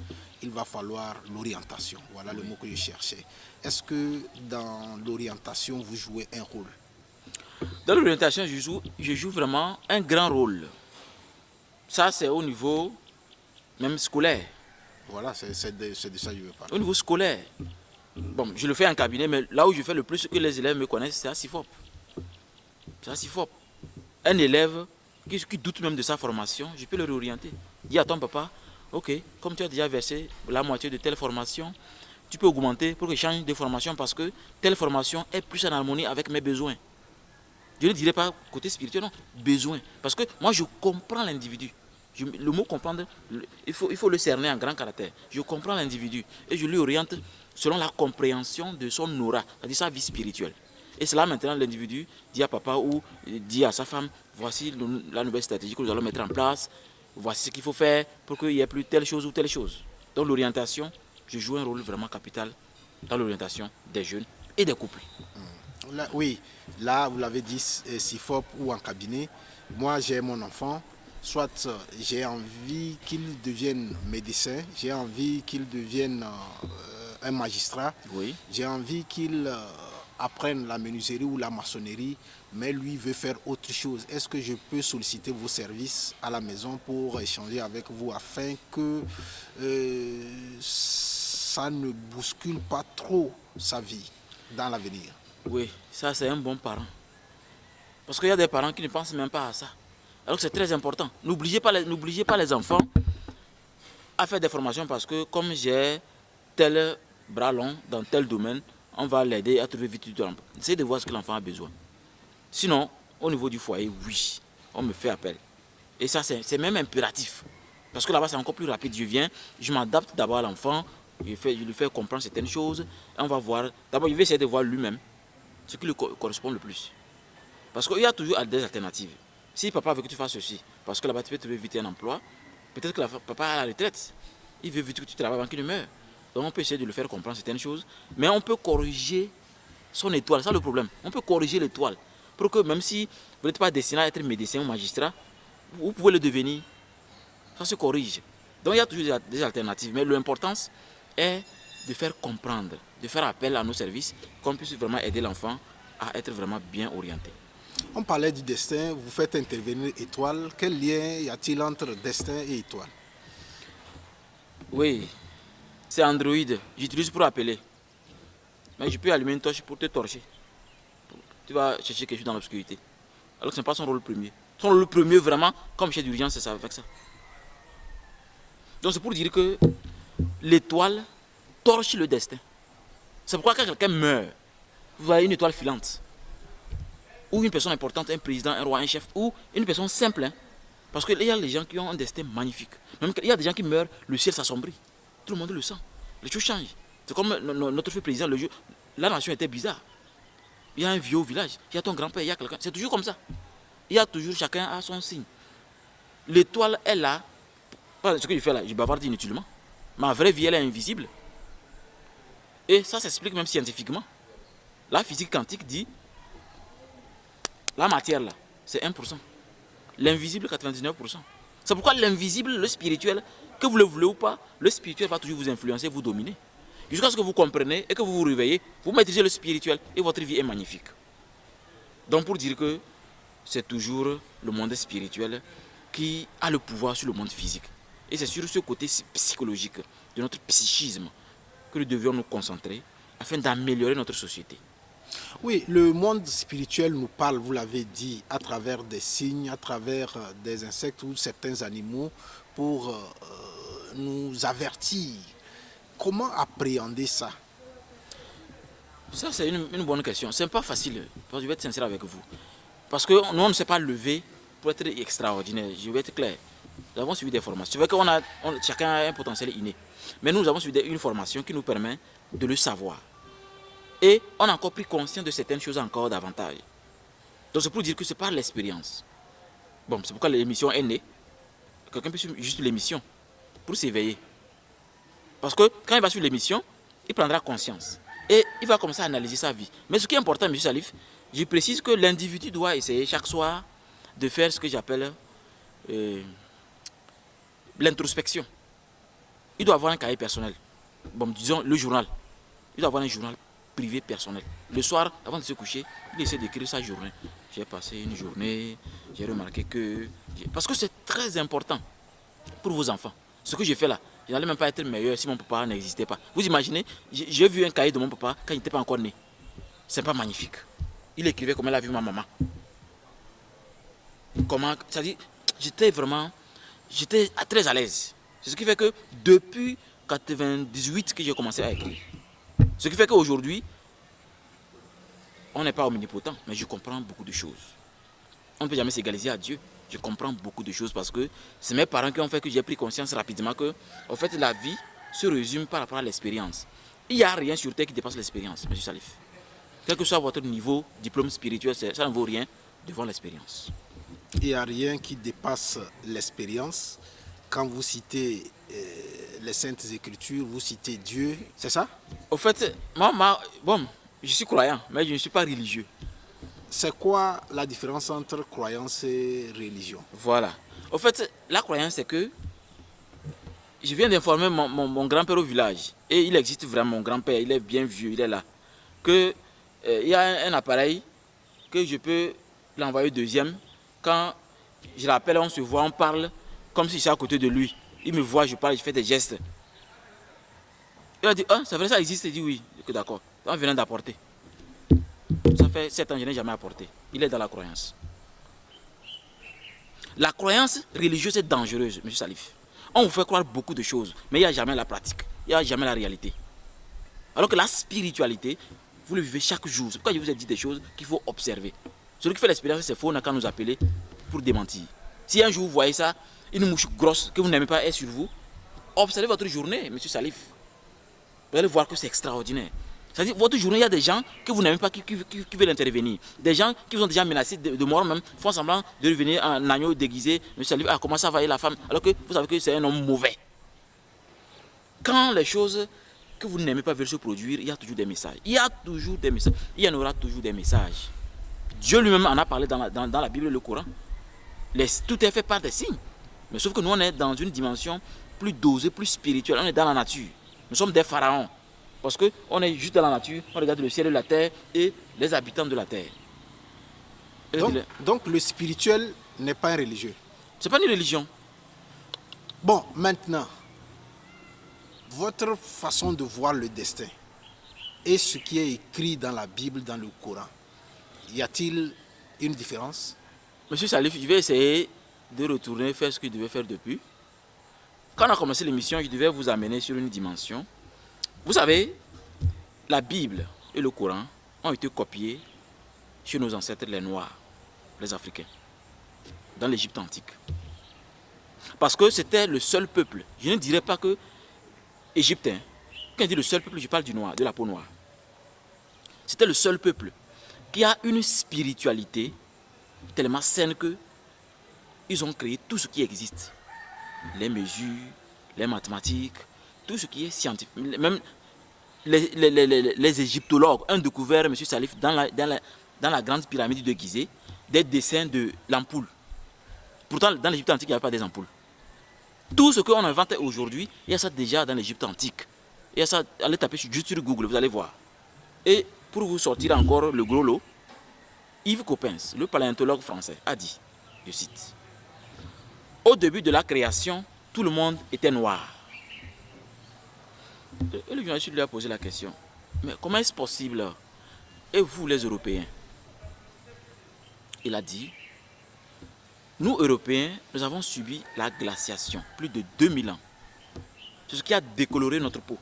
il va falloir l'orientation. Voilà le mot que je cherchais. Est-ce que dans l'orientation, vous jouez un rôle? Dans l'orientation, je joue vraiment un grand rôle. Ça, c'est au niveau même scolaire. Voilà, c'est de ça que je veux parler. Au niveau scolaire, bon, je le fais en cabinet, mais là où je fais le plus que les élèves me connaissent, c'est à CIFOP. C'est à CIFOP. Un élève qui doute même de sa formation, je peux le réorienter. Dis à ton papa, ok, comme tu as déjà versé la moitié de telle formation, tu peux augmenter pour que je change de formation parce que telle formation est plus en harmonie avec mes besoins. Je ne dirais pas côté spirituel, non, besoin. Parce que moi, je comprends l'individu. Le mot comprendre, il faut le cerner en grand caractère. Je comprends l'individu et je lui oriente selon la compréhension de son aura, c'est-à-dire sa vie spirituelle. Et c'est là maintenant l'individu dit à papa ou dit à sa femme, voici la nouvelle stratégie que nous allons mettre en place, voici ce qu'il faut faire pour qu'il n'y ait plus telle chose ou telle chose. Donc l'orientation, je joue un rôle vraiment capital dans l'orientation des jeunes et des couples. Là, oui, là, vous l'avez dit, CIFOP ou en cabinet. Moi, j'ai mon enfant. Soit j'ai envie qu'il devienne médecin, j'ai envie qu'il devienne un magistrat, Oui. j'ai envie qu'il apprenne la menuiserie ou la maçonnerie, mais lui veut faire autre chose. Est-ce que je peux solliciter vos services à la maison pour échanger avec vous afin que ça ne bouscule pas trop sa vie dans l'avenir? Oui, ça c'est un bon parent. Parce qu'il y a des parents qui ne pensent même pas à ça. Alors que c'est très important. N'obligez pas les enfants à faire des formations parce que comme j'ai tel bras long dans tel domaine, on va l'aider à trouver vite du temps. Essayez de voir ce que l'enfant a besoin. Sinon, au niveau du foyer, oui, on me fait appel. Et ça, c'est même impératif. Parce que là-bas, c'est encore plus rapide. Je viens, je m'adapte d'abord à l'enfant, je lui fais comprendre certaines choses. Et on va voir. D'abord, je vais essayer de voir lui-même ce qui lui correspond le plus. Parce qu'il y a toujours des alternatives. Si papa veut que tu fasses ceci, parce que là-bas tu peux trouver vite un emploi, peut-être que papa est à la retraite, il veut vite que tu travailles avant qu'il ne meure. Donc on peut essayer de le faire comprendre certaines choses, mais on peut corriger son étoile, c'est ça le problème. On peut corriger l'étoile, pour que même si vous n'êtes pas destiné à être médecin ou magistrat, vous pouvez le devenir. Ça se corrige. Donc il y a toujours des alternatives, mais l'importance est de faire comprendre, de faire appel à nos services, qu'on puisse vraiment aider l'enfant à être vraiment bien orienté. On parlait du destin, vous faites intervenir étoile. Quel lien y a-t-il entre destin et étoile? Oui, c'est Android. J'utilise pour appeler. Mais je peux allumer une torche pour te torcher. Tu vas chercher quelque chose dans l'obscurité. Alors que ce n'est pas son rôle premier. Son rôle premier, vraiment, comme chef d'urgence, c'est ça, avec ça. Donc c'est pour dire que l'étoile torche le destin. C'est pourquoi quand quelqu'un meurt, vous voyez une étoile filante. Ou une personne importante, un président, un roi, un chef, ou une personne simple. Hein. Parce qu'il y a des gens qui ont un destin magnifique. Même il y a des gens qui meurent, le ciel s'assombrit. Tout le monde le sent. Les choses changent. C'est comme notre fait président, la nation était bizarre. Il y a un vieux au village, il y a ton grand-père, il y a quelqu'un. C'est toujours comme ça. Il y a toujours chacun a son signe. L'étoile est là. Ce que je fais là, je bavarde inutilement. Ma vraie vie, elle est invisible. Et ça s'explique même scientifiquement. La physique quantique dit la matière là, c'est 1%. L'invisible, 99%. C'est pourquoi l'invisible, le spirituel, que vous le voulez ou pas, le spirituel va toujours vous influencer, vous dominer. Jusqu'à ce que vous compreniez et que vous vous réveillez, vous maîtrisez le spirituel et votre vie est magnifique. Donc pour dire que c'est toujours le monde spirituel qui a le pouvoir sur le monde physique. Et c'est sur ce côté psychologique de notre psychisme que nous devions nous concentrer afin d'améliorer notre société. Oui, le monde spirituel nous parle, vous l'avez dit, à travers des signes, à travers des insectes ou certains animaux pour nous avertir. Comment appréhender ça? Ça, c'est une bonne question. C'est pas facile, je vais être sincère avec vous. Parce que nous, on ne s'est pas levé pour être extraordinaire. Je vais être clair. Nous avons suivi des formations. C'est vrai chacun a un potentiel inné. Mais nous avons suivi une formation qui nous permet de le savoir. Et on a encore pris conscience de certaines choses encore davantage. Donc c'est pour dire que c'est par l'expérience. Bon, c'est pourquoi l'émission est née. Quelqu'un peut suivre juste l'émission pour s'éveiller. Parce que quand il va suivre l'émission, il prendra conscience. Et il va commencer à analyser sa vie. Mais ce qui est important, M. Salif, je précise que l'individu doit essayer chaque soir de faire ce que j'appelle l'introspection. Il doit avoir un cahier personnel. Bon, disons le journal. Il doit avoir un journal privé personnel. Le soir, avant de se coucher, il essaie d'écrire sa journée. J'ai passé une journée, j'ai remarqué que... Parce que c'est très important pour vos enfants. Ce que j'ai fait là, je n'allais même pas être meilleur si mon papa n'existait pas. Vous imaginez, j'ai vu un cahier de mon papa quand il n'était pas encore né. C'est pas magnifique. Il écrivait comment il a vu ma maman. Comment, c'est-à-dire, j'étais très à l'aise. C'est ce qui fait que depuis 98 que j'ai commencé à écrire. Ce qui fait qu'aujourd'hui, on n'est pas omnipotent, mais je comprends beaucoup de choses. On ne peut jamais s'égaliser à Dieu. Je comprends beaucoup de choses parce que c'est mes parents qui ont fait que j'ai pris conscience rapidement que, en fait, la vie se résume par rapport à l'expérience. Il n'y a rien sur terre qui dépasse l'expérience, M. Salif. Quel que soit votre niveau, diplôme spirituel, ça ne vaut rien devant l'expérience. Il n'y a rien qui dépasse l'expérience. Quand vous citez les Saintes Écritures, vous citez Dieu, c'est ça? Au fait, je suis croyant, mais je ne suis pas religieux. C'est quoi la différence entre croyance et religion? Voilà. Au fait, la croyance, c'est que je viens d'informer mon grand-père au village. Et il existe vraiment, mon grand-père, il est bien vieux, il est là. Que il y a un appareil que je peux l'envoyer au deuxième. Quand je l'appelle, on se voit, on parle comme si je suis à côté de lui. Il me voit, je parle, je fais des gestes. Il a dit, ah, c'est vrai, ça existe. Il dit oui, d'accord. On vient d'apporter. Ça fait 7 ans, je n'ai jamais apporté. Il est dans la croyance. La croyance religieuse est dangereuse, M. Salif. On vous fait croire beaucoup de choses, mais il n'y a jamais la pratique. Il n'y a jamais la réalité. Alors que la spiritualité, vous le vivez chaque jour. C'est pourquoi je vous ai dit des choses qu'il faut observer. Celui qui fait l'expérience, c'est faux, on n'a qu'à nous appeler pour démentir. Si un jour vous voyez ça, une mouche grosse que vous n'aimez pas est sur vous, observez votre journée, M. Salif. Vous allez voir que c'est extraordinaire. C'est-à-dire, votre journée, il y a des gens que vous n'aimez pas qui veulent intervenir. Des gens qui vous ont déjà menacé de mort même, font semblant de devenir un agneau déguisé. M. Salif, ah, comment ça va, la femme, alors que vous savez que c'est un homme mauvais. Quand les choses que vous n'aimez pas veulent se produire, il y a toujours des messages. Il y a toujours des messages. Il y en aura toujours des messages. Dieu lui-même en a parlé dans la Bible et le Coran. Tout est fait par des signes. Mais sauf que nous, on est dans une dimension plus dosée, plus spirituelle. On est dans la nature. Nous sommes des pharaons. Parce qu'on est juste dans la nature, on regarde le ciel et la terre et les habitants de la terre. Donc le spirituel n'est pas un religieux. Ce n'est pas une religion. Bon, maintenant, votre façon de voir le destin et ce qui est écrit dans la Bible, dans le Coran, y a-t-il une différence? Monsieur Salif, je vais essayer de retourner faire ce que je devais faire depuis. Quand on a commencé l'émission, je devais vous amener sur une dimension. Vous savez, la Bible et le Coran ont été copiés chez nos ancêtres les Noirs, les Africains, dans l'Égypte antique. Parce que c'était le seul peuple. Je ne dirais pas que Égyptien. Quand je dis le seul peuple, je parle du noir, de la peau noire. C'était le seul peuple qui a une spiritualité tellement saine que ils ont créé tout ce qui existe. Les mesures, les mathématiques, tout ce qui est scientifique. Même les égyptologues ont découvert, M. Salif, dans la grande pyramide de Gizeh, des dessins de l'ampoule. Pourtant, dans l'Égypte antique, il n'y avait pas des ampoules. Tout ce qu'on invente aujourd'hui, il y a ça déjà dans l'Égypte antique. Il y a ça, allez taper juste sur Google, vous allez voir. Et pour vous sortir encore le gros lot, Yves Coppens, le paléontologue français, a dit, je cite, « Au début de la création, tout le monde était noir. » Et le journaliste lui a posé la question, « Mais comment est-ce possible? Et vous, les Européens ?» Il a dit, « Nous, Européens, nous avons subi la glaciation, plus de 2000 ans. C'est ce qui a décoloré notre peau.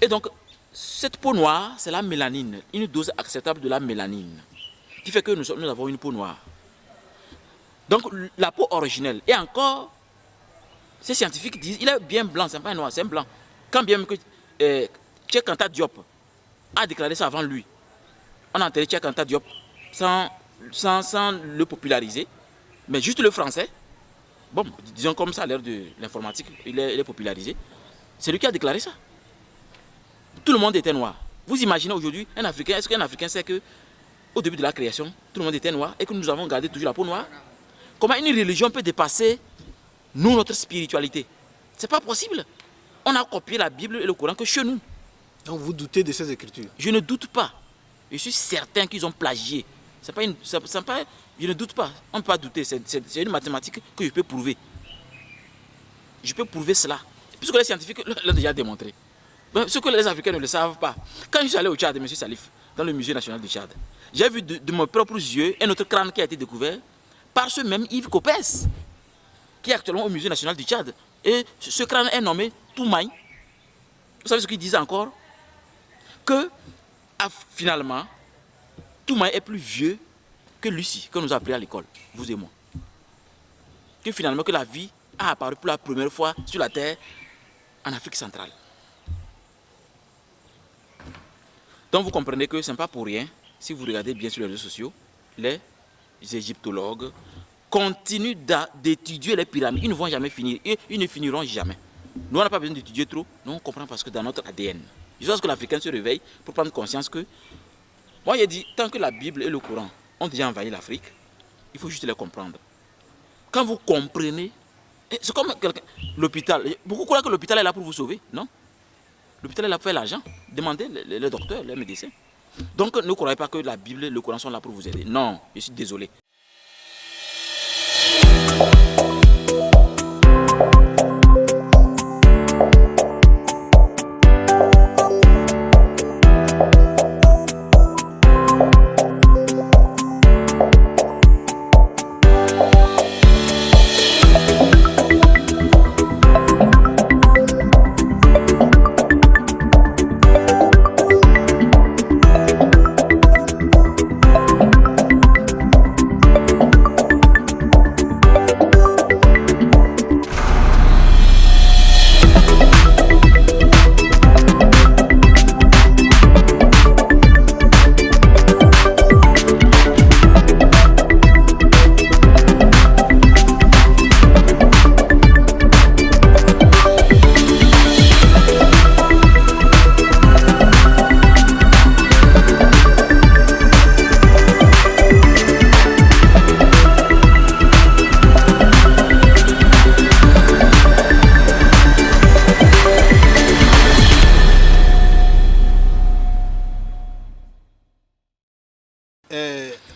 Et donc, cette peau noire, c'est la mélanine, une dose acceptable de la mélanine, qui fait que nous avons une peau noire. Donc, la peau originelle, et encore, ces scientifiques disent, il est bien blanc, c'est pas noir, c'est blanc. Quand bien même que Cheikh Anta Diop a déclaré ça avant lui, on a enterré Cheikh Anta Diop sans le populariser, mais juste le français, bon, disons comme ça à l'ère de l'informatique, il est popularisé, c'est lui qui a déclaré ça. Tout le monde était noir. Vous imaginez aujourd'hui un Africain, est-ce qu'un Africain sait que au début de la création, tout le monde était noir et que nous avons gardé toujours la peau noire? Comment une religion peut dépasser nous, notre spiritualité? C'est pas possible. On a copié la Bible et le Coran que chez nous. Donc vous doutez de ces écritures? Je ne doute pas. Je suis certain qu'ils ont plagié. Je ne doute pas. On ne peut pas douter. C'est une mathématique que je peux prouver. Je peux prouver cela. Puisque les scientifiques l'ont déjà démontré. Ce que les Africains ne le savent pas. Quand je suis allé au Tchad, M. Salif, dans le musée national du Tchad, j'ai vu de mes propres yeux un autre crâne qui a été découvert par ce même Yves Coppens, qui est actuellement au musée national du Tchad. Et ce crâne est nommé Toumaï. Vous savez ce qu'il disait encore? Que finalement, Toumaï est plus vieux que Lucie, que nous a appris à l'école, vous et moi. Que finalement, que la vie a apparu pour la première fois sur la Terre en Afrique centrale. Donc vous comprenez que ce n'est pas pour rien, si vous regardez bien sur les réseaux sociaux, les égyptologues continuent d'étudier les pyramides. Ils ne vont jamais finir, et ils ne finiront jamais. Nous, on n'a pas besoin d'étudier trop, nous on comprend parce que dans notre ADN. Je pense que l'Africain se réveille pour prendre conscience que, moi j'ai dit, tant que la Bible et le Coran ont déjà envahi l'Afrique, il faut juste les comprendre. Quand vous comprenez, c'est comme l'hôpital. Beaucoup croient que l'hôpital est là pour vous sauver, non? L'hôpital est là pour faire l'argent. Demandez les docteurs, les médecins. Donc ne croyez pas que la Bible et le Coran sont là pour vous aider. Non, je suis désolé.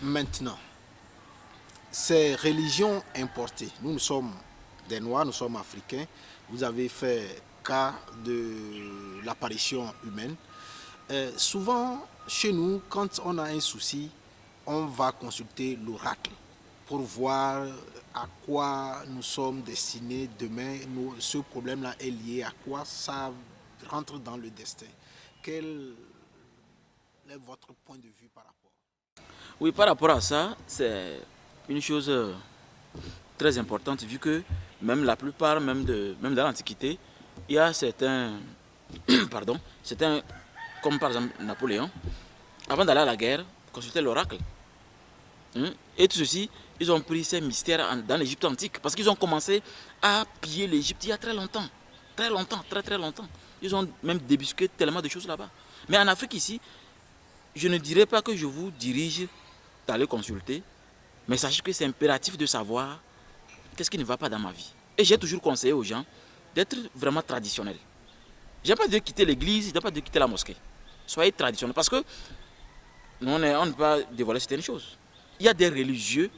Maintenant, ces religions importées, nous sommes des Noirs, nous sommes Africains, vous avez fait cas de l'apparition humaine. Souvent, chez nous, quand on a un souci, on va consulter l'oracle pour voir à quoi nous sommes destinés demain. Ce problème-là est lié à quoi? Ça rentre dans le destin. Quel est votre point de vue par rapport? Oui, par rapport à ça, c'est une chose très importante vu que même la plupart, même dans l'Antiquité, il y a certains, pardon, comme par exemple Napoléon, avant d'aller à la guerre, consultait l'oracle. Et tout ceci, ils ont pris ces mystères dans l'Égypte antique parce qu'ils ont commencé à piller l'Égypte il y a très longtemps, très longtemps. Ils ont même débusqué tellement de choses là-bas. Mais en Afrique ici, je ne dirais pas que je vous dirige d'aller consulter, mais sachez que c'est impératif de savoir qu'est-ce qui ne va pas dans ma vie. Et j'ai toujours conseillé aux gens d'être vraiment traditionnels. Je n'ai pas dit quitter l'église, je n'ai pas dit quitter la mosquée. Soyez traditionnels, parce que on ne peut pas dévoiler certaines choses. Il y a des religieux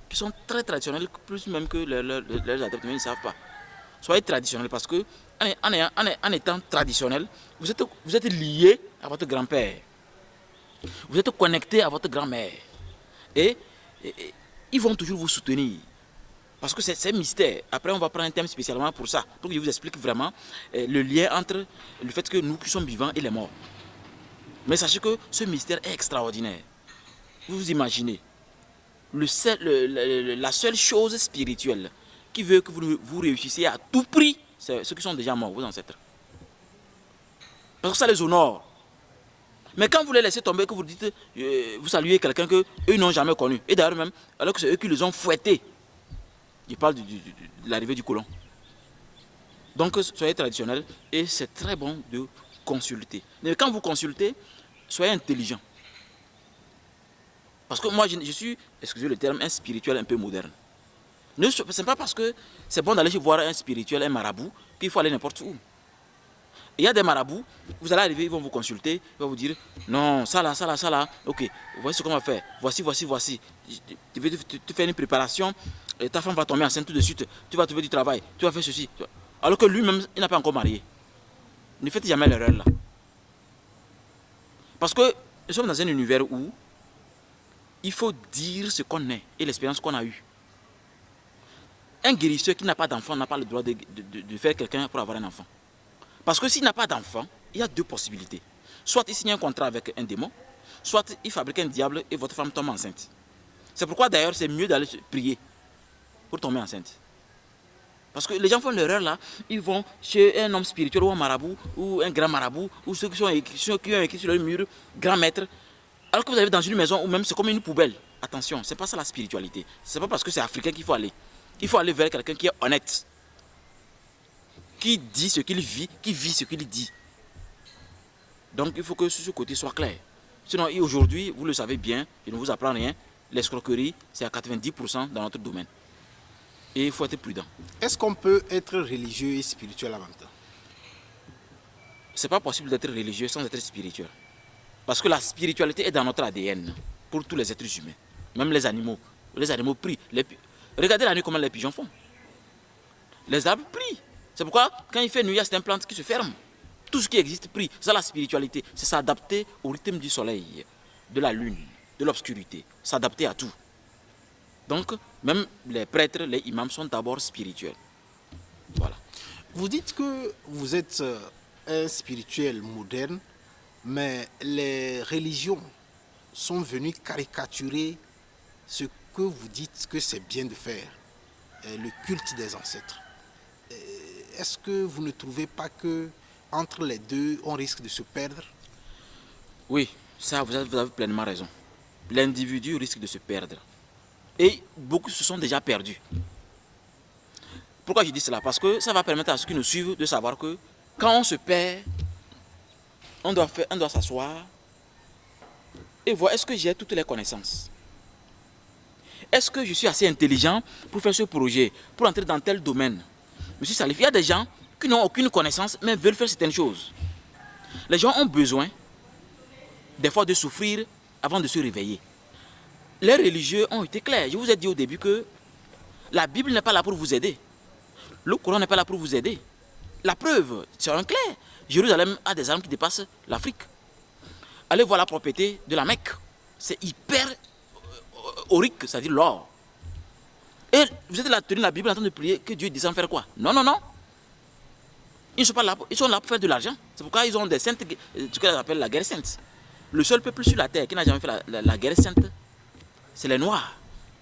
qui sont très traditionnels, plus même que leurs adeptes, mais ils ne savent pas. Soyez traditionnels, parce que en étant traditionnel, vous êtes lié à votre grand-père. Vous êtes connecté à votre grand-mère. Et ils vont toujours vous soutenir. Parce que c'est un mystère. Après, on va prendre un thème spécialement pour ça, pour que je vous explique vraiment le lien entre le fait que nous qui sommes vivants et les morts. Mais sachez que ce mystère est extraordinaire. Vous vous imaginez, la seule chose spirituelle qui veut que vous réussissiez à tout prix, c'est ceux qui sont déjà morts, vos ancêtres. Parce que ça les honore. Mais quand vous les laissez tomber, que vous dites, vous saluez quelqu'un qu'eux n'ont jamais connu, et d'ailleurs même, alors que c'est eux qui les ont fouettés, je parle de l'arrivée du colon. Donc soyez traditionnels et c'est très bon de consulter. Mais quand vous consultez, soyez intelligent. Parce que moi je suis, excusez le terme, un spirituel un peu moderne. Ce n'est pas parce que c'est bon d'aller voir un spirituel, un marabout, qu'il faut aller n'importe où. Il y a des marabouts, vous allez arriver, ils vont vous consulter, ils vont vous dire, non, ça là, ok, voici ce qu'on va faire, voici. Tu veux te faire une préparation, ta femme va tomber enceinte tout de suite, tu vas trouver du travail, tu vas faire ceci. Alors que lui-même, il n'a pas encore marié. Ne faites jamais l'erreur là. Parce que nous sommes dans un univers où il faut dire ce qu'on est et l'expérience qu'on a eue. Un guérisseur qui n'a pas d'enfant n'a pas le droit de faire quelqu'un pour avoir un enfant. Parce que s'il n'a pas d'enfant, il y a deux possibilités. Soit il signe un contrat avec un démon, soit il fabrique un diable et votre femme tombe enceinte. C'est pourquoi d'ailleurs c'est mieux d'aller prier pour tomber enceinte. Parce que les gens font l'erreur là, ils vont chez un homme spirituel ou un marabout, ou un grand marabout, ou ceux qui ont écrit sur le mur, grand maître. Alors que vous arrivez dans une maison où même c'est comme une poubelle. Attention, c'est pas ça la spiritualité. C'est pas parce que c'est africain qu'il faut aller. Il faut aller vers quelqu'un qui est honnête. Qui dit ce qu'il vit, qui vit ce qu'il dit. Donc il faut que ce côté soit clair. Sinon aujourd'hui, vous le savez bien, je ne vous apprends rien, l'escroquerie c'est à 90% dans notre domaine. Et il faut être prudent. Est-ce qu'on peut être religieux et spirituel en même temps? C'est pas possible d'être religieux sans être spirituel. Parce que la spiritualité est dans notre ADN pour tous les êtres humains. Même les animaux. Les animaux prient. Regardez la nuit comment les pigeons font. Les arbres prient. C'est pourquoi quand il fait nuit, il y a certaines plantes qui se ferment. Tout ce qui existe prie. C'est ça la spiritualité. C'est s'adapter au rythme du soleil, de la lune, de l'obscurité. S'adapter à tout. Donc, même les prêtres, les imams sont d'abord spirituels. Voilà. Vous dites que vous êtes un spirituel moderne, mais les religions sont venues caricaturer ce que vous dites que c'est bien de faire, le culte des ancêtres. Est-ce que vous ne trouvez pas que entre les deux, on risque de se perdre? Oui, ça, vous avez pleinement raison. L'individu risque de se perdre. Et beaucoup se sont déjà perdus. Pourquoi je dis cela? Parce que ça va permettre à ceux qui nous suivent de savoir que quand on se perd, on doit s'asseoir et voir est-ce que j'ai toutes les connaissances. Est-ce que je suis assez intelligent pour faire ce projet, pour entrer dans tel domaine? Monsieur Salif, il y a des gens qui n'ont aucune connaissance mais veulent faire certaines choses. Les gens ont besoin des fois de souffrir avant de se réveiller. Les religieux ont été clairs. Je vous ai dit au début que la Bible n'est pas là pour vous aider. Le Coran n'est pas là pour vous aider. La preuve, c'est un clair. Jérusalem a des armes qui dépassent l'Afrique. Allez voir la propriété de la Mecque. C'est hyper aurique, c'est-à-dire l'or. Et vous êtes là, tenir la Bible en train de prier que Dieu descend faire quoi? Non, non, non. Ils sont pas là, ils sont là pour faire de l'argent. C'est pourquoi ils ont des saintes, ce qu'on appelle la guerre sainte. Le seul peuple sur la terre qui n'a jamais fait la guerre sainte, c'est les Noirs.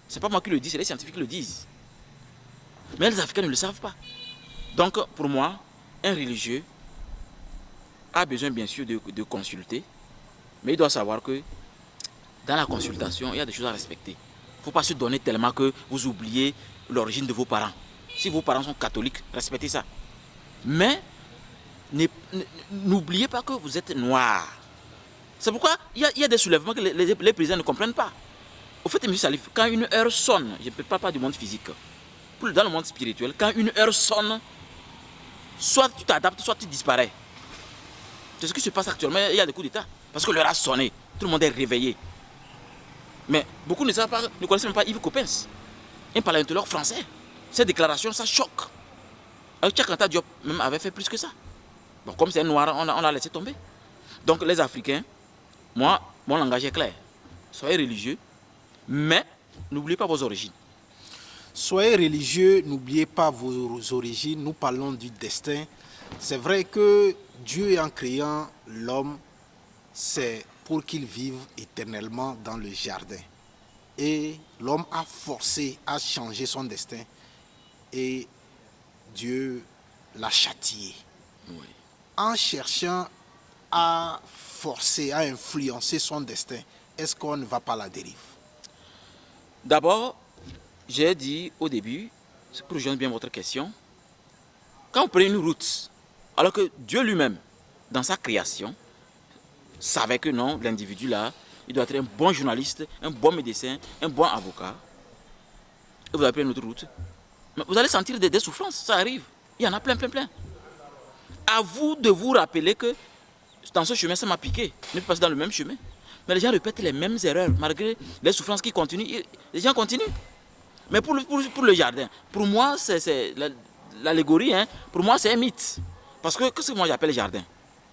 C'est pas moi qui le dis, c'est les scientifiques qui le disent. Mais les Africains ne le savent pas. Donc, pour moi, un religieux a besoin bien sûr de consulter, mais il doit savoir que dans la consultation, il y a des choses à respecter. Il ne faut pas se donner tellement que vous oubliez l'origine de vos parents. Si vos parents sont catholiques, respectez ça. Mais N'oubliez pas que vous êtes noir. C'est pourquoi il y a des soulèvements que les présidents ne comprennent pas. Au fait, M. Salif, quand une heure sonne, je ne parle pas du monde physique, dans le monde spirituel, quand une heure sonne, soit tu t'adaptes, soit tu disparais. C'est ce qui se passe actuellement, il y a des coups d'État. Parce que l'heure a sonné, tout le monde est réveillé. Mais beaucoup ne savent pas, ne connaissent même pas Yves Coppens, un parlementaire français. Cette déclaration, ça choque. Tchakanta Diop même avait fait plus que ça. Bon, comme c'est un noir, on l'a laissé tomber. Donc les Africains, moi, mon langage est clair. Soyez religieux, mais n'oubliez pas vos origines. Soyez religieux, n'oubliez pas vos origines. Nous parlons du destin. C'est vrai que Dieu, en créant l'homme, c'est pour qu'il vive éternellement dans le jardin. Et l'homme a forcé à changer son destin. Et Dieu l'a châtié. Oui. En cherchant à forcer, à influencer son destin, est-ce qu'on ne va pas à la dérive? D'abord, j'ai dit au début, c'est pour rejoindre bien votre question, quand on prend une route, alors que Dieu lui-même, dans sa création, savait que non, l'individu là, il doit être un bon journaliste, un bon médecin, un bon avocat, et vous avez pris une autre route, mais vous allez sentir des souffrances, ça arrive, il y en a plein. À vous de vous rappeler que dans ce chemin, ça m'a piqué, ne pas passer dans le même chemin. Mais les gens répètent les mêmes erreurs, malgré les souffrances qui continuent, les gens continuent. Mais pour le jardin, pour moi, c'est l'allégorie, hein, pour moi, c'est un mythe. Parce que qu'est-ce que moi j'appelle le jardin?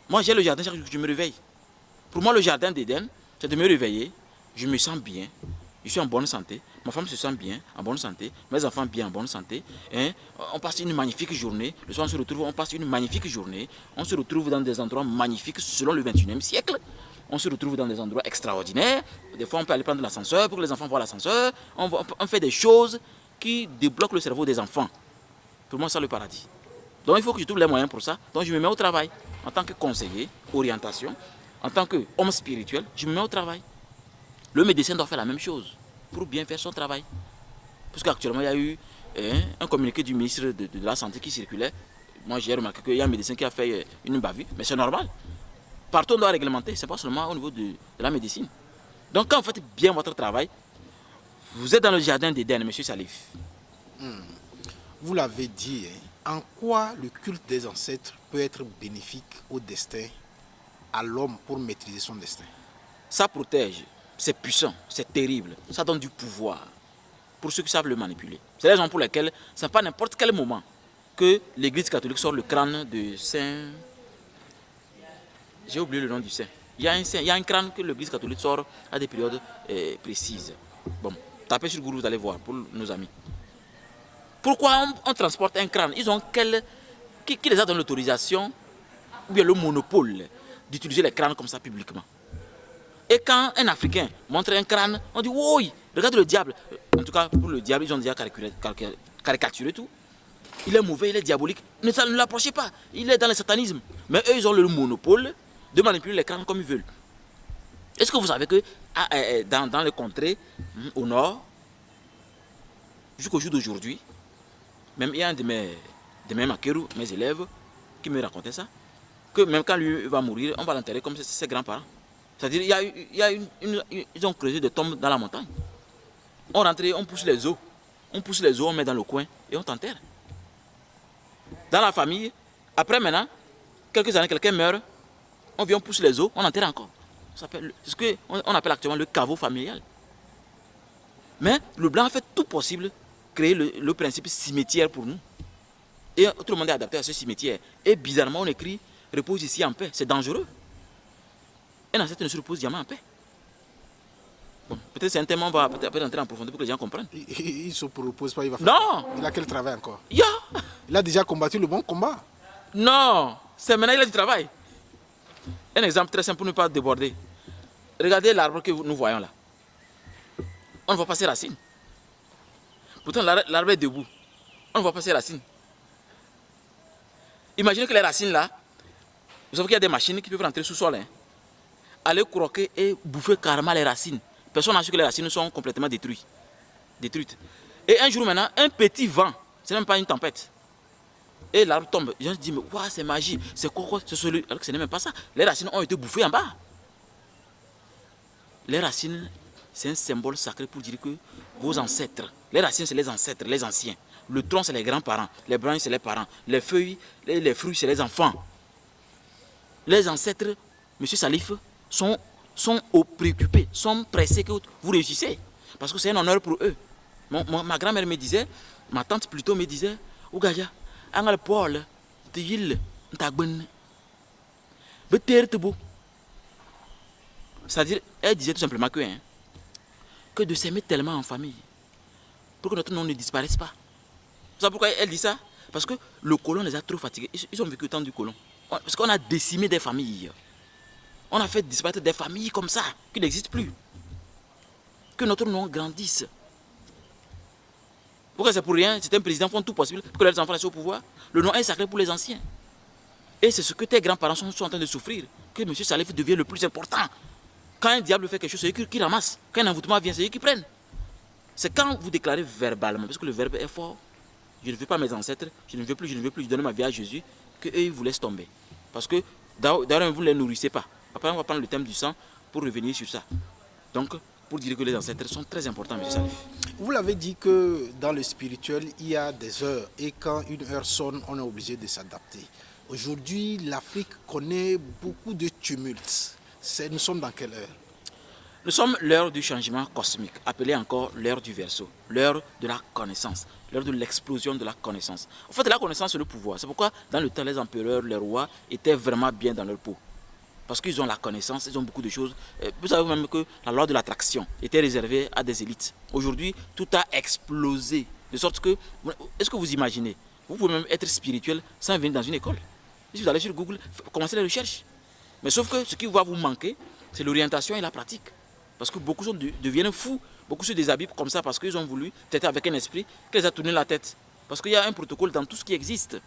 Moi, j'ai le jardin chaque jour que je me réveille. Pour moi, le jardin d'Éden, c'est de me réveiller, je me sens bien, je suis en bonne santé, ma femme se sent bien, en bonne santé, mes enfants bien, en bonne santé. Hein, on passe une magnifique journée, le soir on se retrouve, on passe une magnifique journée, on se retrouve dans des endroits magnifiques selon le 21e siècle. On se retrouve dans des endroits extraordinaires. Des fois, on peut aller prendre l'ascenseur pour que les enfants voient l'ascenseur. On fait des choses qui débloquent le cerveau des enfants. Pour moi, c'est le paradis. Donc, il faut que je trouve les moyens pour ça. Donc, je me mets au travail. En tant que conseiller, orientation, en tant qu'homme spirituel, je me mets au travail. Le médecin doit faire la même chose pour bien faire son travail. Parce qu'actuellement, il y a eu un communiqué du ministre de la Santé qui circulait. Moi, j'ai remarqué qu'il y a un médecin qui a fait une bavure, mais c'est normal. Partout, on doit réglementer, ce n'est pas seulement au niveau de la médecine. Donc, quand vous faites bien votre travail, vous êtes dans le jardin d'Éden, M. Salif. Vous l'avez dit, en quoi le culte des ancêtres peut être bénéfique au destin, à l'homme pour maîtriser son destin? Ça protège, c'est puissant, c'est terrible, ça donne du pouvoir pour ceux qui savent le manipuler. C'est la raison pour laquelle, ce n'est pas n'importe quel moment que l'Église catholique sort le crâne de Saint... J'ai oublié le nom du saint. Il y a un crâne que l'Église catholique sort à des périodes précises. Bon, tapez sur Google, vous allez voir, pour nos amis. Pourquoi on transporte un crâne? Ils ont qui les a donné l'autorisation, ou bien le monopole, d'utiliser les crânes comme ça publiquement? Et quand un Africain montre un crâne, on dit oui, regarde le diable. En tout cas, pour le diable, ils ont déjà caricaturé tout. Il est mauvais, il est diabolique. Ne l'approchez pas, il est dans le satanisme. Mais eux, ils ont le monopole de manipuler les crânes comme ils veulent. Est-ce que vous savez que dans les contrées au nord, jusqu'au jour d'aujourd'hui, même il y a un de mes maqueros, mes élèves, qui me racontait ça, que même quand lui va mourir, on va l'enterrer comme ses grands-parents. C'est-à-dire ils ont creusé des tombes dans la montagne. On rentre, on pousse les os. On met dans le coin et on t'enterre. Dans la famille, après maintenant, quelques années, quelqu'un meurt, on vient, on pousse les os, on enterre encore. C'est ce qu'on appelle actuellement le caveau familial. Mais le blanc a fait tout possible, créer le principe cimetière pour nous. Et tout le monde est adapté à ce cimetière. Et bizarrement, on écrit « repose ici en paix ». C'est dangereux. Un ancêtre ne se repose jamais en paix. Bon, peut-être c'est un thème, on va peut-être entrer en profondeur pour que les gens comprennent. Il ne se repose pas, il va faire. Non! Il a quel travail encore? Yeah. Il a déjà combattu le bon combat. Non! C'est maintenant il a du travail. Un exemple très simple pour ne pas déborder. Regardez l'arbre que nous voyons là. On ne voit pas ses racines. Pourtant, l'arbre est debout. On ne voit pas ses racines. Imaginez que les racines là, vous savez qu'il y a des machines qui peuvent rentrer sous sol. Hein. Aller croquer et bouffer carrément les racines. Personne n'a su que les racines sont complètement détruites. Et un jour maintenant, un petit vent, ce n'est même pas une tempête, Et l'arbre tombe. Les gens se disent, mais waouh, c'est magie, c'est quoi, c'est celui. Alors que ce n'est même pas ça. Les racines ont été bouffées en bas. Les racines, c'est un symbole sacré pour dire que vos ancêtres, les racines, c'est les ancêtres, les anciens. Le tronc, c'est les grands-parents. Les branches, c'est les parents. Les feuilles, les fruits, c'est les enfants. Les ancêtres, monsieur Salif, sont préoccupés, sont pressés que vous réussissez. Parce que c'est un honneur pour eux. Ma grand-mère me disait, ma tante plutôt me disait, Ougaya, Angal Paul, Tiyil, Ntagben, Beter Tebo. C'est-à-dire, elle disait tout simplement que de s'aimer tellement en famille, pour que notre nom ne disparaisse pas. Vous savez pourquoi elle dit ça? Parce que le colon les a trop fatigués. Ils ont vécu le temps du colon. Parce qu'on a décimé des familles. On a fait disparaître des familles comme ça, qui n'existent plus. Que notre nom grandisse. Pourquoi c'est pour rien? Certains présidents font tout possible pour que leurs enfants restent au pouvoir. Le nom est sacré pour les anciens. Et c'est ce que tes grands-parents sont en train de souffrir. Que M. Salif devienne le plus important. Quand un diable fait quelque chose, c'est eux qui ramassent. Quand un envoûtement vient, c'est eux qui prennent. C'est quand vous déclarez verbalement, parce que le verbe est fort. Je ne veux pas mes ancêtres, je ne veux plus, je donne ma vie à Jésus, qu'eux ils vous laissent tomber. Parce que d'ailleurs, vous ne les nourrissez pas. Après, on va prendre le thème du sang pour revenir sur ça. Donc, pour dire que les ancêtres sont très importants, M. Salif. Vous l'avez dit que dans le spirituel, il y a des heures. Et quand une heure sonne, on est obligé de s'adapter. Aujourd'hui, l'Afrique connaît beaucoup de tumultes. Nous sommes dans quelle heure? Nous sommes l'heure du changement cosmique, appelée encore l'heure du Verseau, l'heure de la connaissance, l'heure de l'explosion de la connaissance. En fait, la connaissance, c'est le pouvoir. C'est pourquoi, dans le temps, les empereurs, les rois étaient vraiment bien dans leur peau. Parce qu'ils ont la connaissance, ils ont beaucoup de choses. Vous savez même que la loi de l'attraction était réservée à des élites. Aujourd'hui, tout a explosé. De sorte que, est-ce que vous imaginez, vous pouvez même être spirituel sans venir dans une école. Si vous allez sur Google, commencez les recherches. Mais sauf que ce qui va vous manquer, c'est l'orientation et la pratique. Parce que beaucoup deviennent fous, beaucoup se déshabillent comme ça parce qu'ils ont voulu traiter avec un esprit qui les a tourné la tête. Parce qu'il y a un protocole dans tout ce qui existe.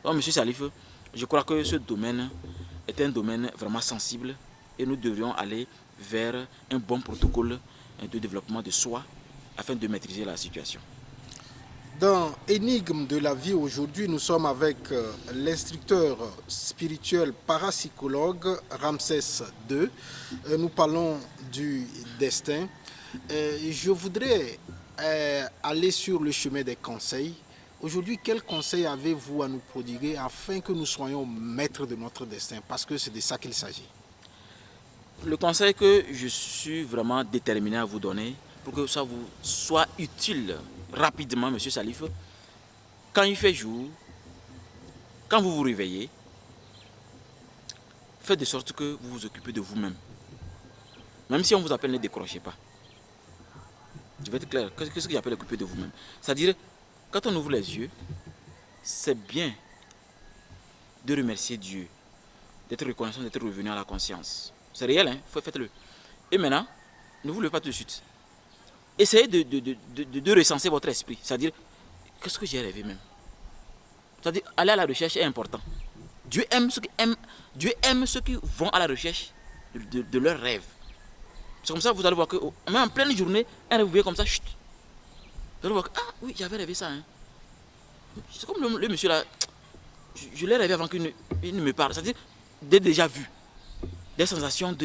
Donc, M. Salif, je crois que ce domaine est un domaine vraiment sensible et nous devrions aller vers un bon protocole de développement de soi afin de maîtriser la situation. Dans Énigme de la vie aujourd'hui, nous sommes avec l'instructeur spirituel parapsychologue Ramsès II. Nous parlons du destin. Je voudrais aller sur le chemin des conseils. Aujourd'hui, quels conseils avez-vous à nous prodiguer afin que nous soyons maîtres de notre destin? Parce que c'est de ça qu'il s'agit. Le conseil que je suis vraiment déterminé à vous donner, pour que ça vous soit utile rapidement, M. Salif, quand il fait jour, quand vous vous réveillez, faites de sorte que vous vous occupez de vous-même. Même si on vous appelle, ne décrochez pas. Je vais être clair, qu'est-ce que j'appelle occuper de vous-même? C'est-à-dire, quand on ouvre les yeux, c'est bien de remercier Dieu, d'être reconnaissant, d'être revenu à la conscience. C'est réel, hein? Faites-le. Et maintenant, ne vous levez pas tout de suite. Essayez de recenser votre esprit. C'est-à-dire, qu'est-ce que j'ai rêvé même? C'est-à-dire, aller à la recherche est important. Dieu aime ceux qui vont à la recherche de leurs rêves. C'est comme ça que vous allez voir que, même en pleine journée, un rêve, vous voyez comme ça, chut. Vous allez voir que, ah oui, j'avais rêvé ça. Hein. C'est comme le monsieur là, je l'ai rêvé avant qu'il ne me parle. C'est-à-dire, des déjà vu, des sensations,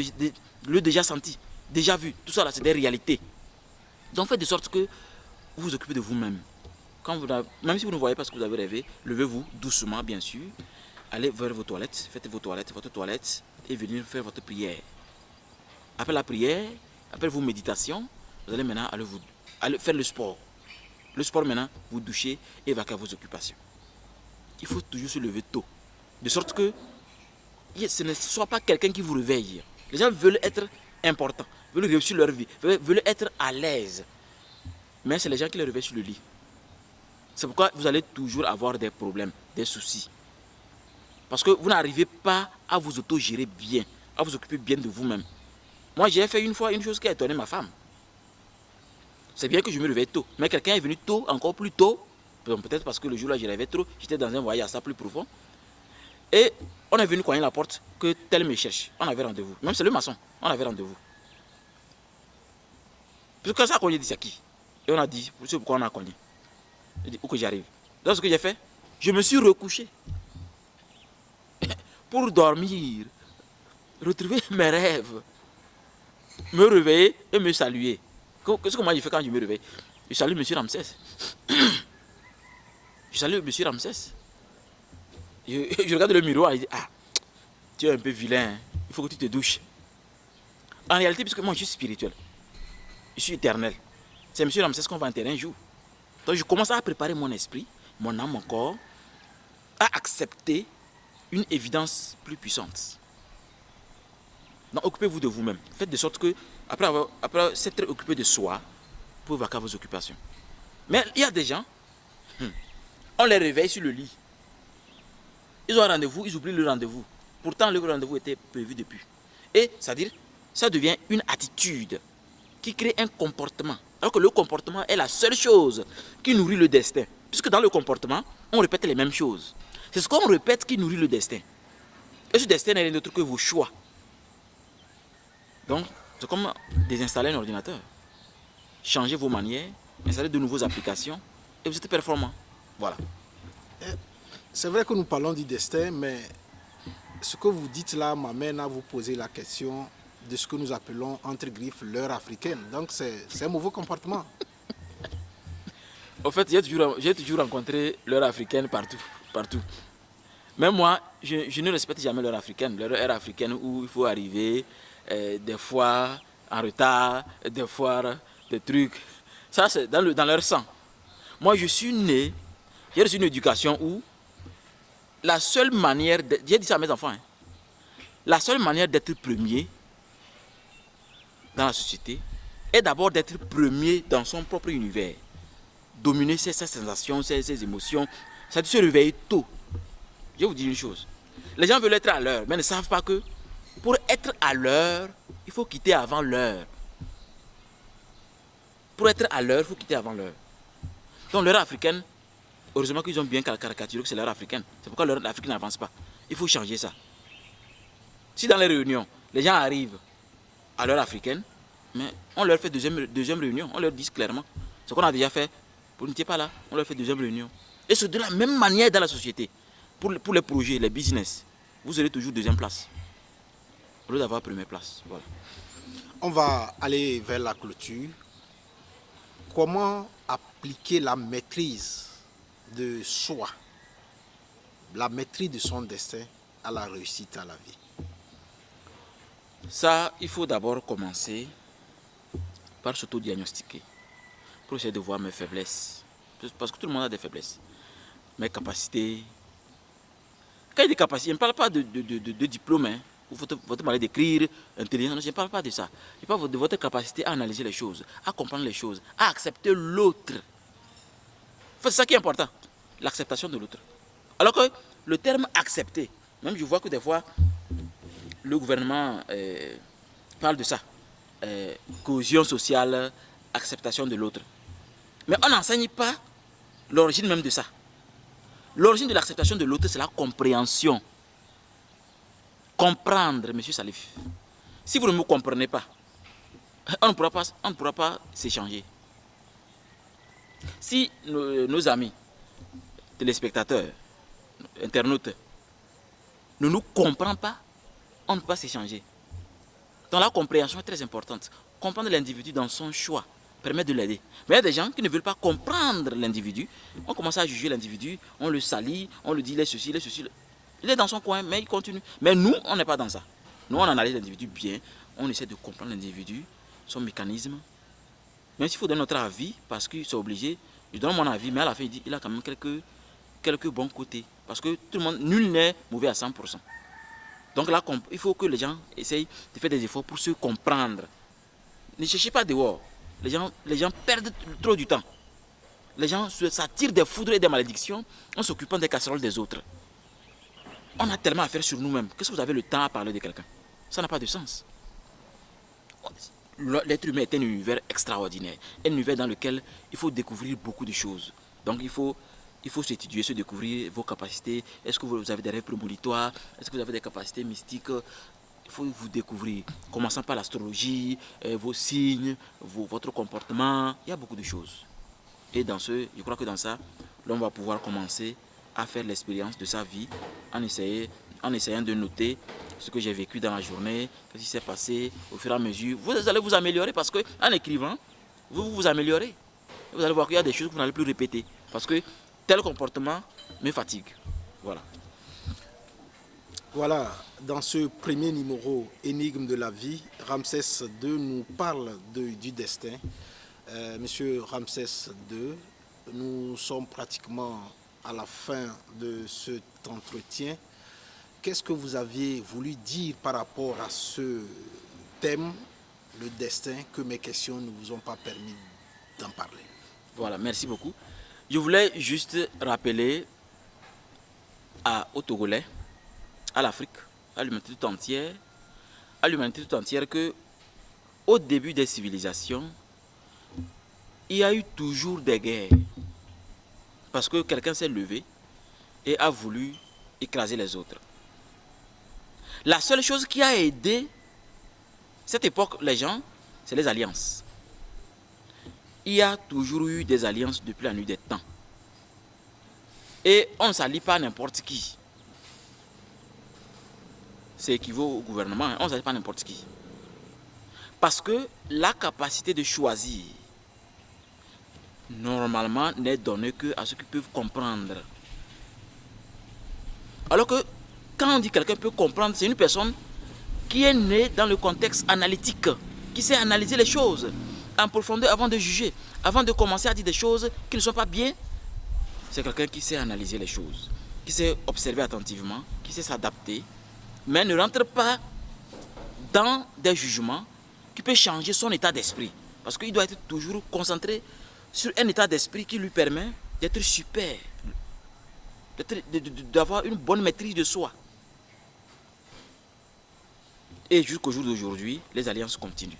le déjà senti, déjà vu. Tout ça là, c'est des réalités. Donc faites de sorte que vous vous occupez de vous-même. Même si vous ne voyez pas ce que vous avez rêvé, levez-vous doucement, bien sûr. Allez vers vos toilettes, faites votre toilette et venez faire votre prière. Après la prière, après vos méditations, vous allez maintenant aller faire le sport. Le sport maintenant, vous douchez et vaquez à vos occupations. Il faut toujours se lever tôt. De sorte que ce ne soit pas quelqu'un qui vous réveille. Les gens veulent être importants, veulent réussir leur vie, veulent être à l'aise. Mais c'est les gens qui les réveillent sur le lit. C'est pourquoi vous allez toujours avoir des problèmes, des soucis. Parce que vous n'arrivez pas à vous auto-gérer bien, à vous occuper bien de vous-même. Moi, j'ai fait une fois une chose qui a étonné ma femme. C'est bien que je me réveille tôt, mais quelqu'un est venu tôt, encore plus tôt. Peut-être parce que le jour-là, je rêvais trop, j'étais dans un voyage assez plus profond. Et on est venu cogner la porte que tel me cherche. On avait rendez-vous. Même c'est le maçon, on avait rendez-vous. Parce que quand ça a cogné, il dit c'est qui? Et on a dit, c'est pourquoi on a cogné. Il dit, où que j'arrive? Donc ce que j'ai fait, Je me suis recouché pour dormir, retrouver mes rêves, me réveiller et me saluer. Qu'est-ce que moi je fais quand je me réveille? Je salue M. Ramsès. Je salue M. Ramsès. Je regarde le miroir et je dis, ah, tu es un peu vilain, hein. Il faut que tu te douches. En réalité, puisque moi je suis spirituel, je suis éternel, c'est M. Ramsès qu'on va enterrer un jour. Donc je commence à préparer mon esprit, mon âme, mon corps, à accepter une évidence plus puissante. Donc occupez-vous de vous-même. Faites de sorte que, après s'être occupé de soi, vous pouvez vaquer à vos occupations. Mais il y a des gens, on les réveille sur le lit. Ils ont un rendez-vous, ils oublient le rendez-vous. Pourtant, le rendez-vous était prévu depuis. Et, c'est-à-dire, ça devient une attitude qui crée un comportement. Alors que le comportement est la seule chose qui nourrit le destin. Puisque dans le comportement, on répète les mêmes choses. C'est ce qu'on répète qui nourrit le destin. Et ce destin n'est rien d'autre que vos choix. Donc, c'est comme désinstaller un ordinateur. Changez vos manières, installez de nouvelles applications et vous êtes performant. Voilà. C'est vrai que nous parlons du destin, mais ce que vous dites là m'amène à vous poser la question de ce que nous appelons entre griffes l'heure africaine. Donc c'est un mauvais comportement. En fait, j'ai toujours rencontré l'heure africaine partout. Même moi, je ne respecte jamais l'heure africaine. L'heure africaine où il faut arriver, des fois en retard, des fois des trucs. Ça, c'est dans leur sang. Moi, je suis né, j'ai reçu une éducation où la seule manière, j'ai dit ça à mes enfants, hein, la seule manière d'être premier dans la société est d'abord d'être premier dans son propre univers. Dominer ses sensations, ses émotions, c'est de se réveiller tôt. Je vais vous dire une chose. Les gens veulent être à l'heure, mais ne savent pas que pour être à l'heure, il faut quitter avant l'heure. Pour être à l'heure, il faut quitter avant l'heure. Donc l'heure africaine, heureusement qu'ils ont bien caricaturé que c'est l'heure africaine. C'est pourquoi l'heure africaine n'avance pas. Il faut changer ça. Si dans les réunions, les gens arrivent à l'heure africaine, mais on leur fait deuxième réunion, on leur dit clairement ce qu'on a déjà fait. Vous n'étiez pas là, on leur fait deuxième réunion. Et c'est de la même manière dans la société. Pour les projets, les business, vous aurez toujours deuxième place. Au lieu d'avoir première place. Voilà. On va aller vers la clôture. Comment appliquer la maîtrise de soi, la maîtrise de son destin à la réussite à la vie? Ça, il faut d'abord commencer par s'auto-diagnostiquer. Pour essayer de voir mes faiblesses. Parce que tout le monde a des faiblesses. Mes capacités. Quand il y a des capacités, je ne parle pas de diplôme. Hein. Votre manière d'écrire, intelligence, je ne parle pas de ça. Je parle de votre capacité à analyser les choses, à comprendre les choses, à accepter l'autre. C'est ça qui est important, l'acceptation de l'autre. Alors que le terme accepter, même je vois que des fois, le gouvernement parle de ça. Cohésion sociale, acceptation de l'autre. Mais on n'enseigne pas l'origine même de ça. L'origine de l'acceptation de l'autre, c'est la compréhension. Comprendre, monsieur Salif. Si vous ne me comprenez pas, on ne pourra pas s'échanger. Si nos amis, téléspectateurs, internautes, ne nous comprennent pas, on ne peut pas s'échanger. Donc la compréhension est très importante. Comprendre l'individu dans son choix permet de l'aider. Mais il y a des gens qui ne veulent pas comprendre l'individu. On commence à juger l'individu, on le salit, on le dit les ceci, les ceci. Il est dans son coin, mais il continue. Mais nous, on n'est pas dans ça. Nous, on analyse l'individu bien, on essaie de comprendre l'individu, son mécanisme. Même s'il faut donner notre avis, parce que c'est obligé, je donne mon avis, mais à la fin, il dit il a quand même quelques bons côtés. Parce que tout le monde, nul n'est mauvais à 100%. Donc là, il faut que les gens essayent de faire des efforts pour se comprendre. Ne cherchez pas dehors. Les gens perdent trop du temps. Les gens s'attirent des foudres et des malédictions en s'occupant des casseroles des autres. On a tellement à faire sur nous-mêmes. Qu'est-ce que vous avez le temps à parler de quelqu'un? Ça n'a pas de sens. L'être humain est un univers extraordinaire. Un univers dans lequel il faut découvrir beaucoup de choses. Donc il faut s'étudier, se découvrir vos capacités. Est-ce que vous avez des rêves prémonitoires? Est-ce que vous avez des capacités mystiques? Il faut vous découvrir. Commençant par l'astrologie, vos signes, votre comportement. Il y a beaucoup de choses. Et je crois que dans ça, l'on va pouvoir commencer à faire l'expérience de sa vie en essayant de noter ce que j'ai vécu dans la journée, ce qui s'est passé au fur et à mesure. Vous allez vous améliorer parce qu'en écrivant, vous vous améliorez. Vous allez voir qu'il y a des choses que vous n'allez plus répéter parce que tel comportement me fatigue. Voilà. Voilà, dans ce premier numéro Énigme de la vie, Ramsès II nous parle du destin. Monsieur Ramsès II, nous sommes pratiquement à la fin de cet entretien. Qu'est-ce que vous aviez voulu dire par rapport à ce thème, le destin, que mes questions ne vous ont pas permis d'en parler? Voilà, merci beaucoup. Je voulais juste rappeler aux Togolais, à l'Afrique, à l'humanité tout entière, que au début des civilisations, il y a eu toujours des guerres. Parce que quelqu'un s'est levé et a voulu écraser les autres. La seule chose qui a aidé cette époque, les gens, c'est les alliances. Il y a toujours eu des alliances depuis la nuit des temps. Et on ne s'allie pas à n'importe qui. C'est équivaut au gouvernement, on ne s'allie pas à n'importe qui. Parce que la capacité de choisir, normalement, n'est donnée qu'à ceux qui peuvent comprendre. Alors que quand on dit quelqu'un peut comprendre, c'est une personne qui est née dans le contexte analytique, qui sait analyser les choses en profondeur avant de juger, avant de commencer à dire des choses qui ne sont pas bien. C'est quelqu'un qui sait analyser les choses, qui sait observer attentivement, qui sait s'adapter, mais ne rentre pas dans des jugements qui peuvent changer son état d'esprit. Parce qu'il doit être toujours concentré sur un état d'esprit qui lui permet d'être super, d'avoir une bonne maîtrise de soi. Et jusqu'au jour d'aujourd'hui, les alliances continuent.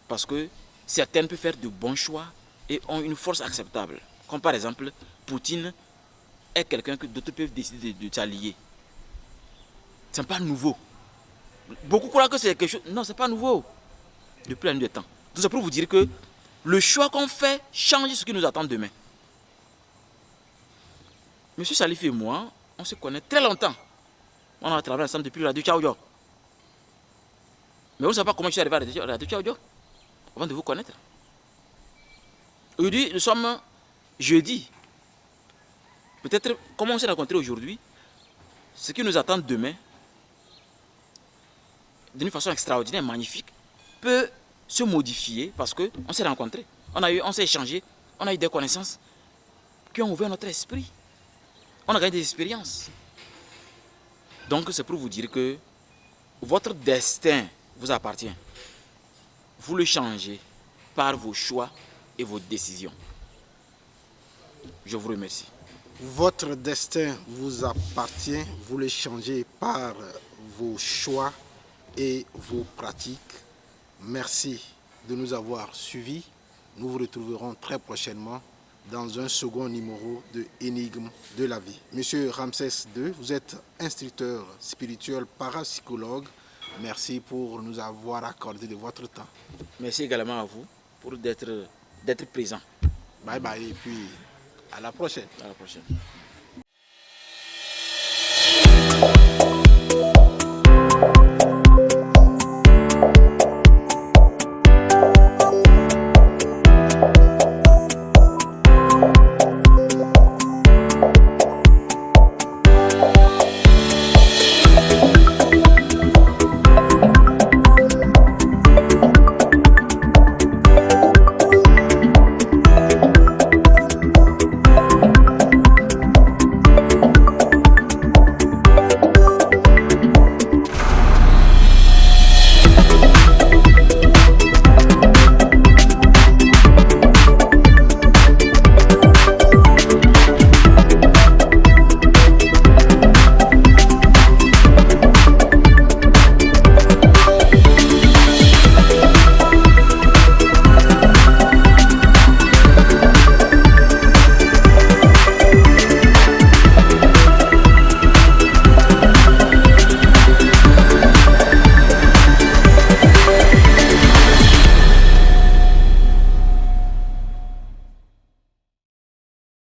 Parce que certaines peuvent faire de bons choix et ont une force acceptable. Comme par exemple, Poutine est quelqu'un que d'autres peuvent décider de s'allier. Ce n'est pas nouveau. Beaucoup croient que c'est quelque chose. Non, ce n'est pas nouveau. Depuis la nuit des temps. Donc c'est pour vous dire que le choix qu'on fait change ce qui nous attend demain. Monsieur Salif et moi, on se connaît très longtemps. On a travaillé ensemble depuis Radio Tchaoudio. Mais vous ne savez pas comment je suis arrivé à Radio Tchaoudio avant de vous connaître. Aujourd'hui, nous sommes jeudi. Peut-être, comment on s'est rencontrés aujourd'hui, ce qui nous attend demain, d'une façon extraordinaire, magnifique, peut se modifier parce qu'on s'est rencontrés. On s'est échangé, on a eu des connaissances qui ont ouvert notre esprit. On a gagné des expériences. Donc c'est pour vous dire que votre destin vous appartient. Vous le changez par vos choix et vos décisions. Je vous remercie. Votre destin vous appartient, vous le changez par vos choix et vos pratiques. Merci de nous avoir suivis. Nous vous retrouverons très prochainement dans un second numéro de Énigme de la vie. Monsieur Ramsès II, vous êtes instructeur spirituel parapsychologue. Merci pour nous avoir accordé de votre temps. Merci également à vous pour d'être présent. Bye bye et puis à la prochaine. À la prochaine.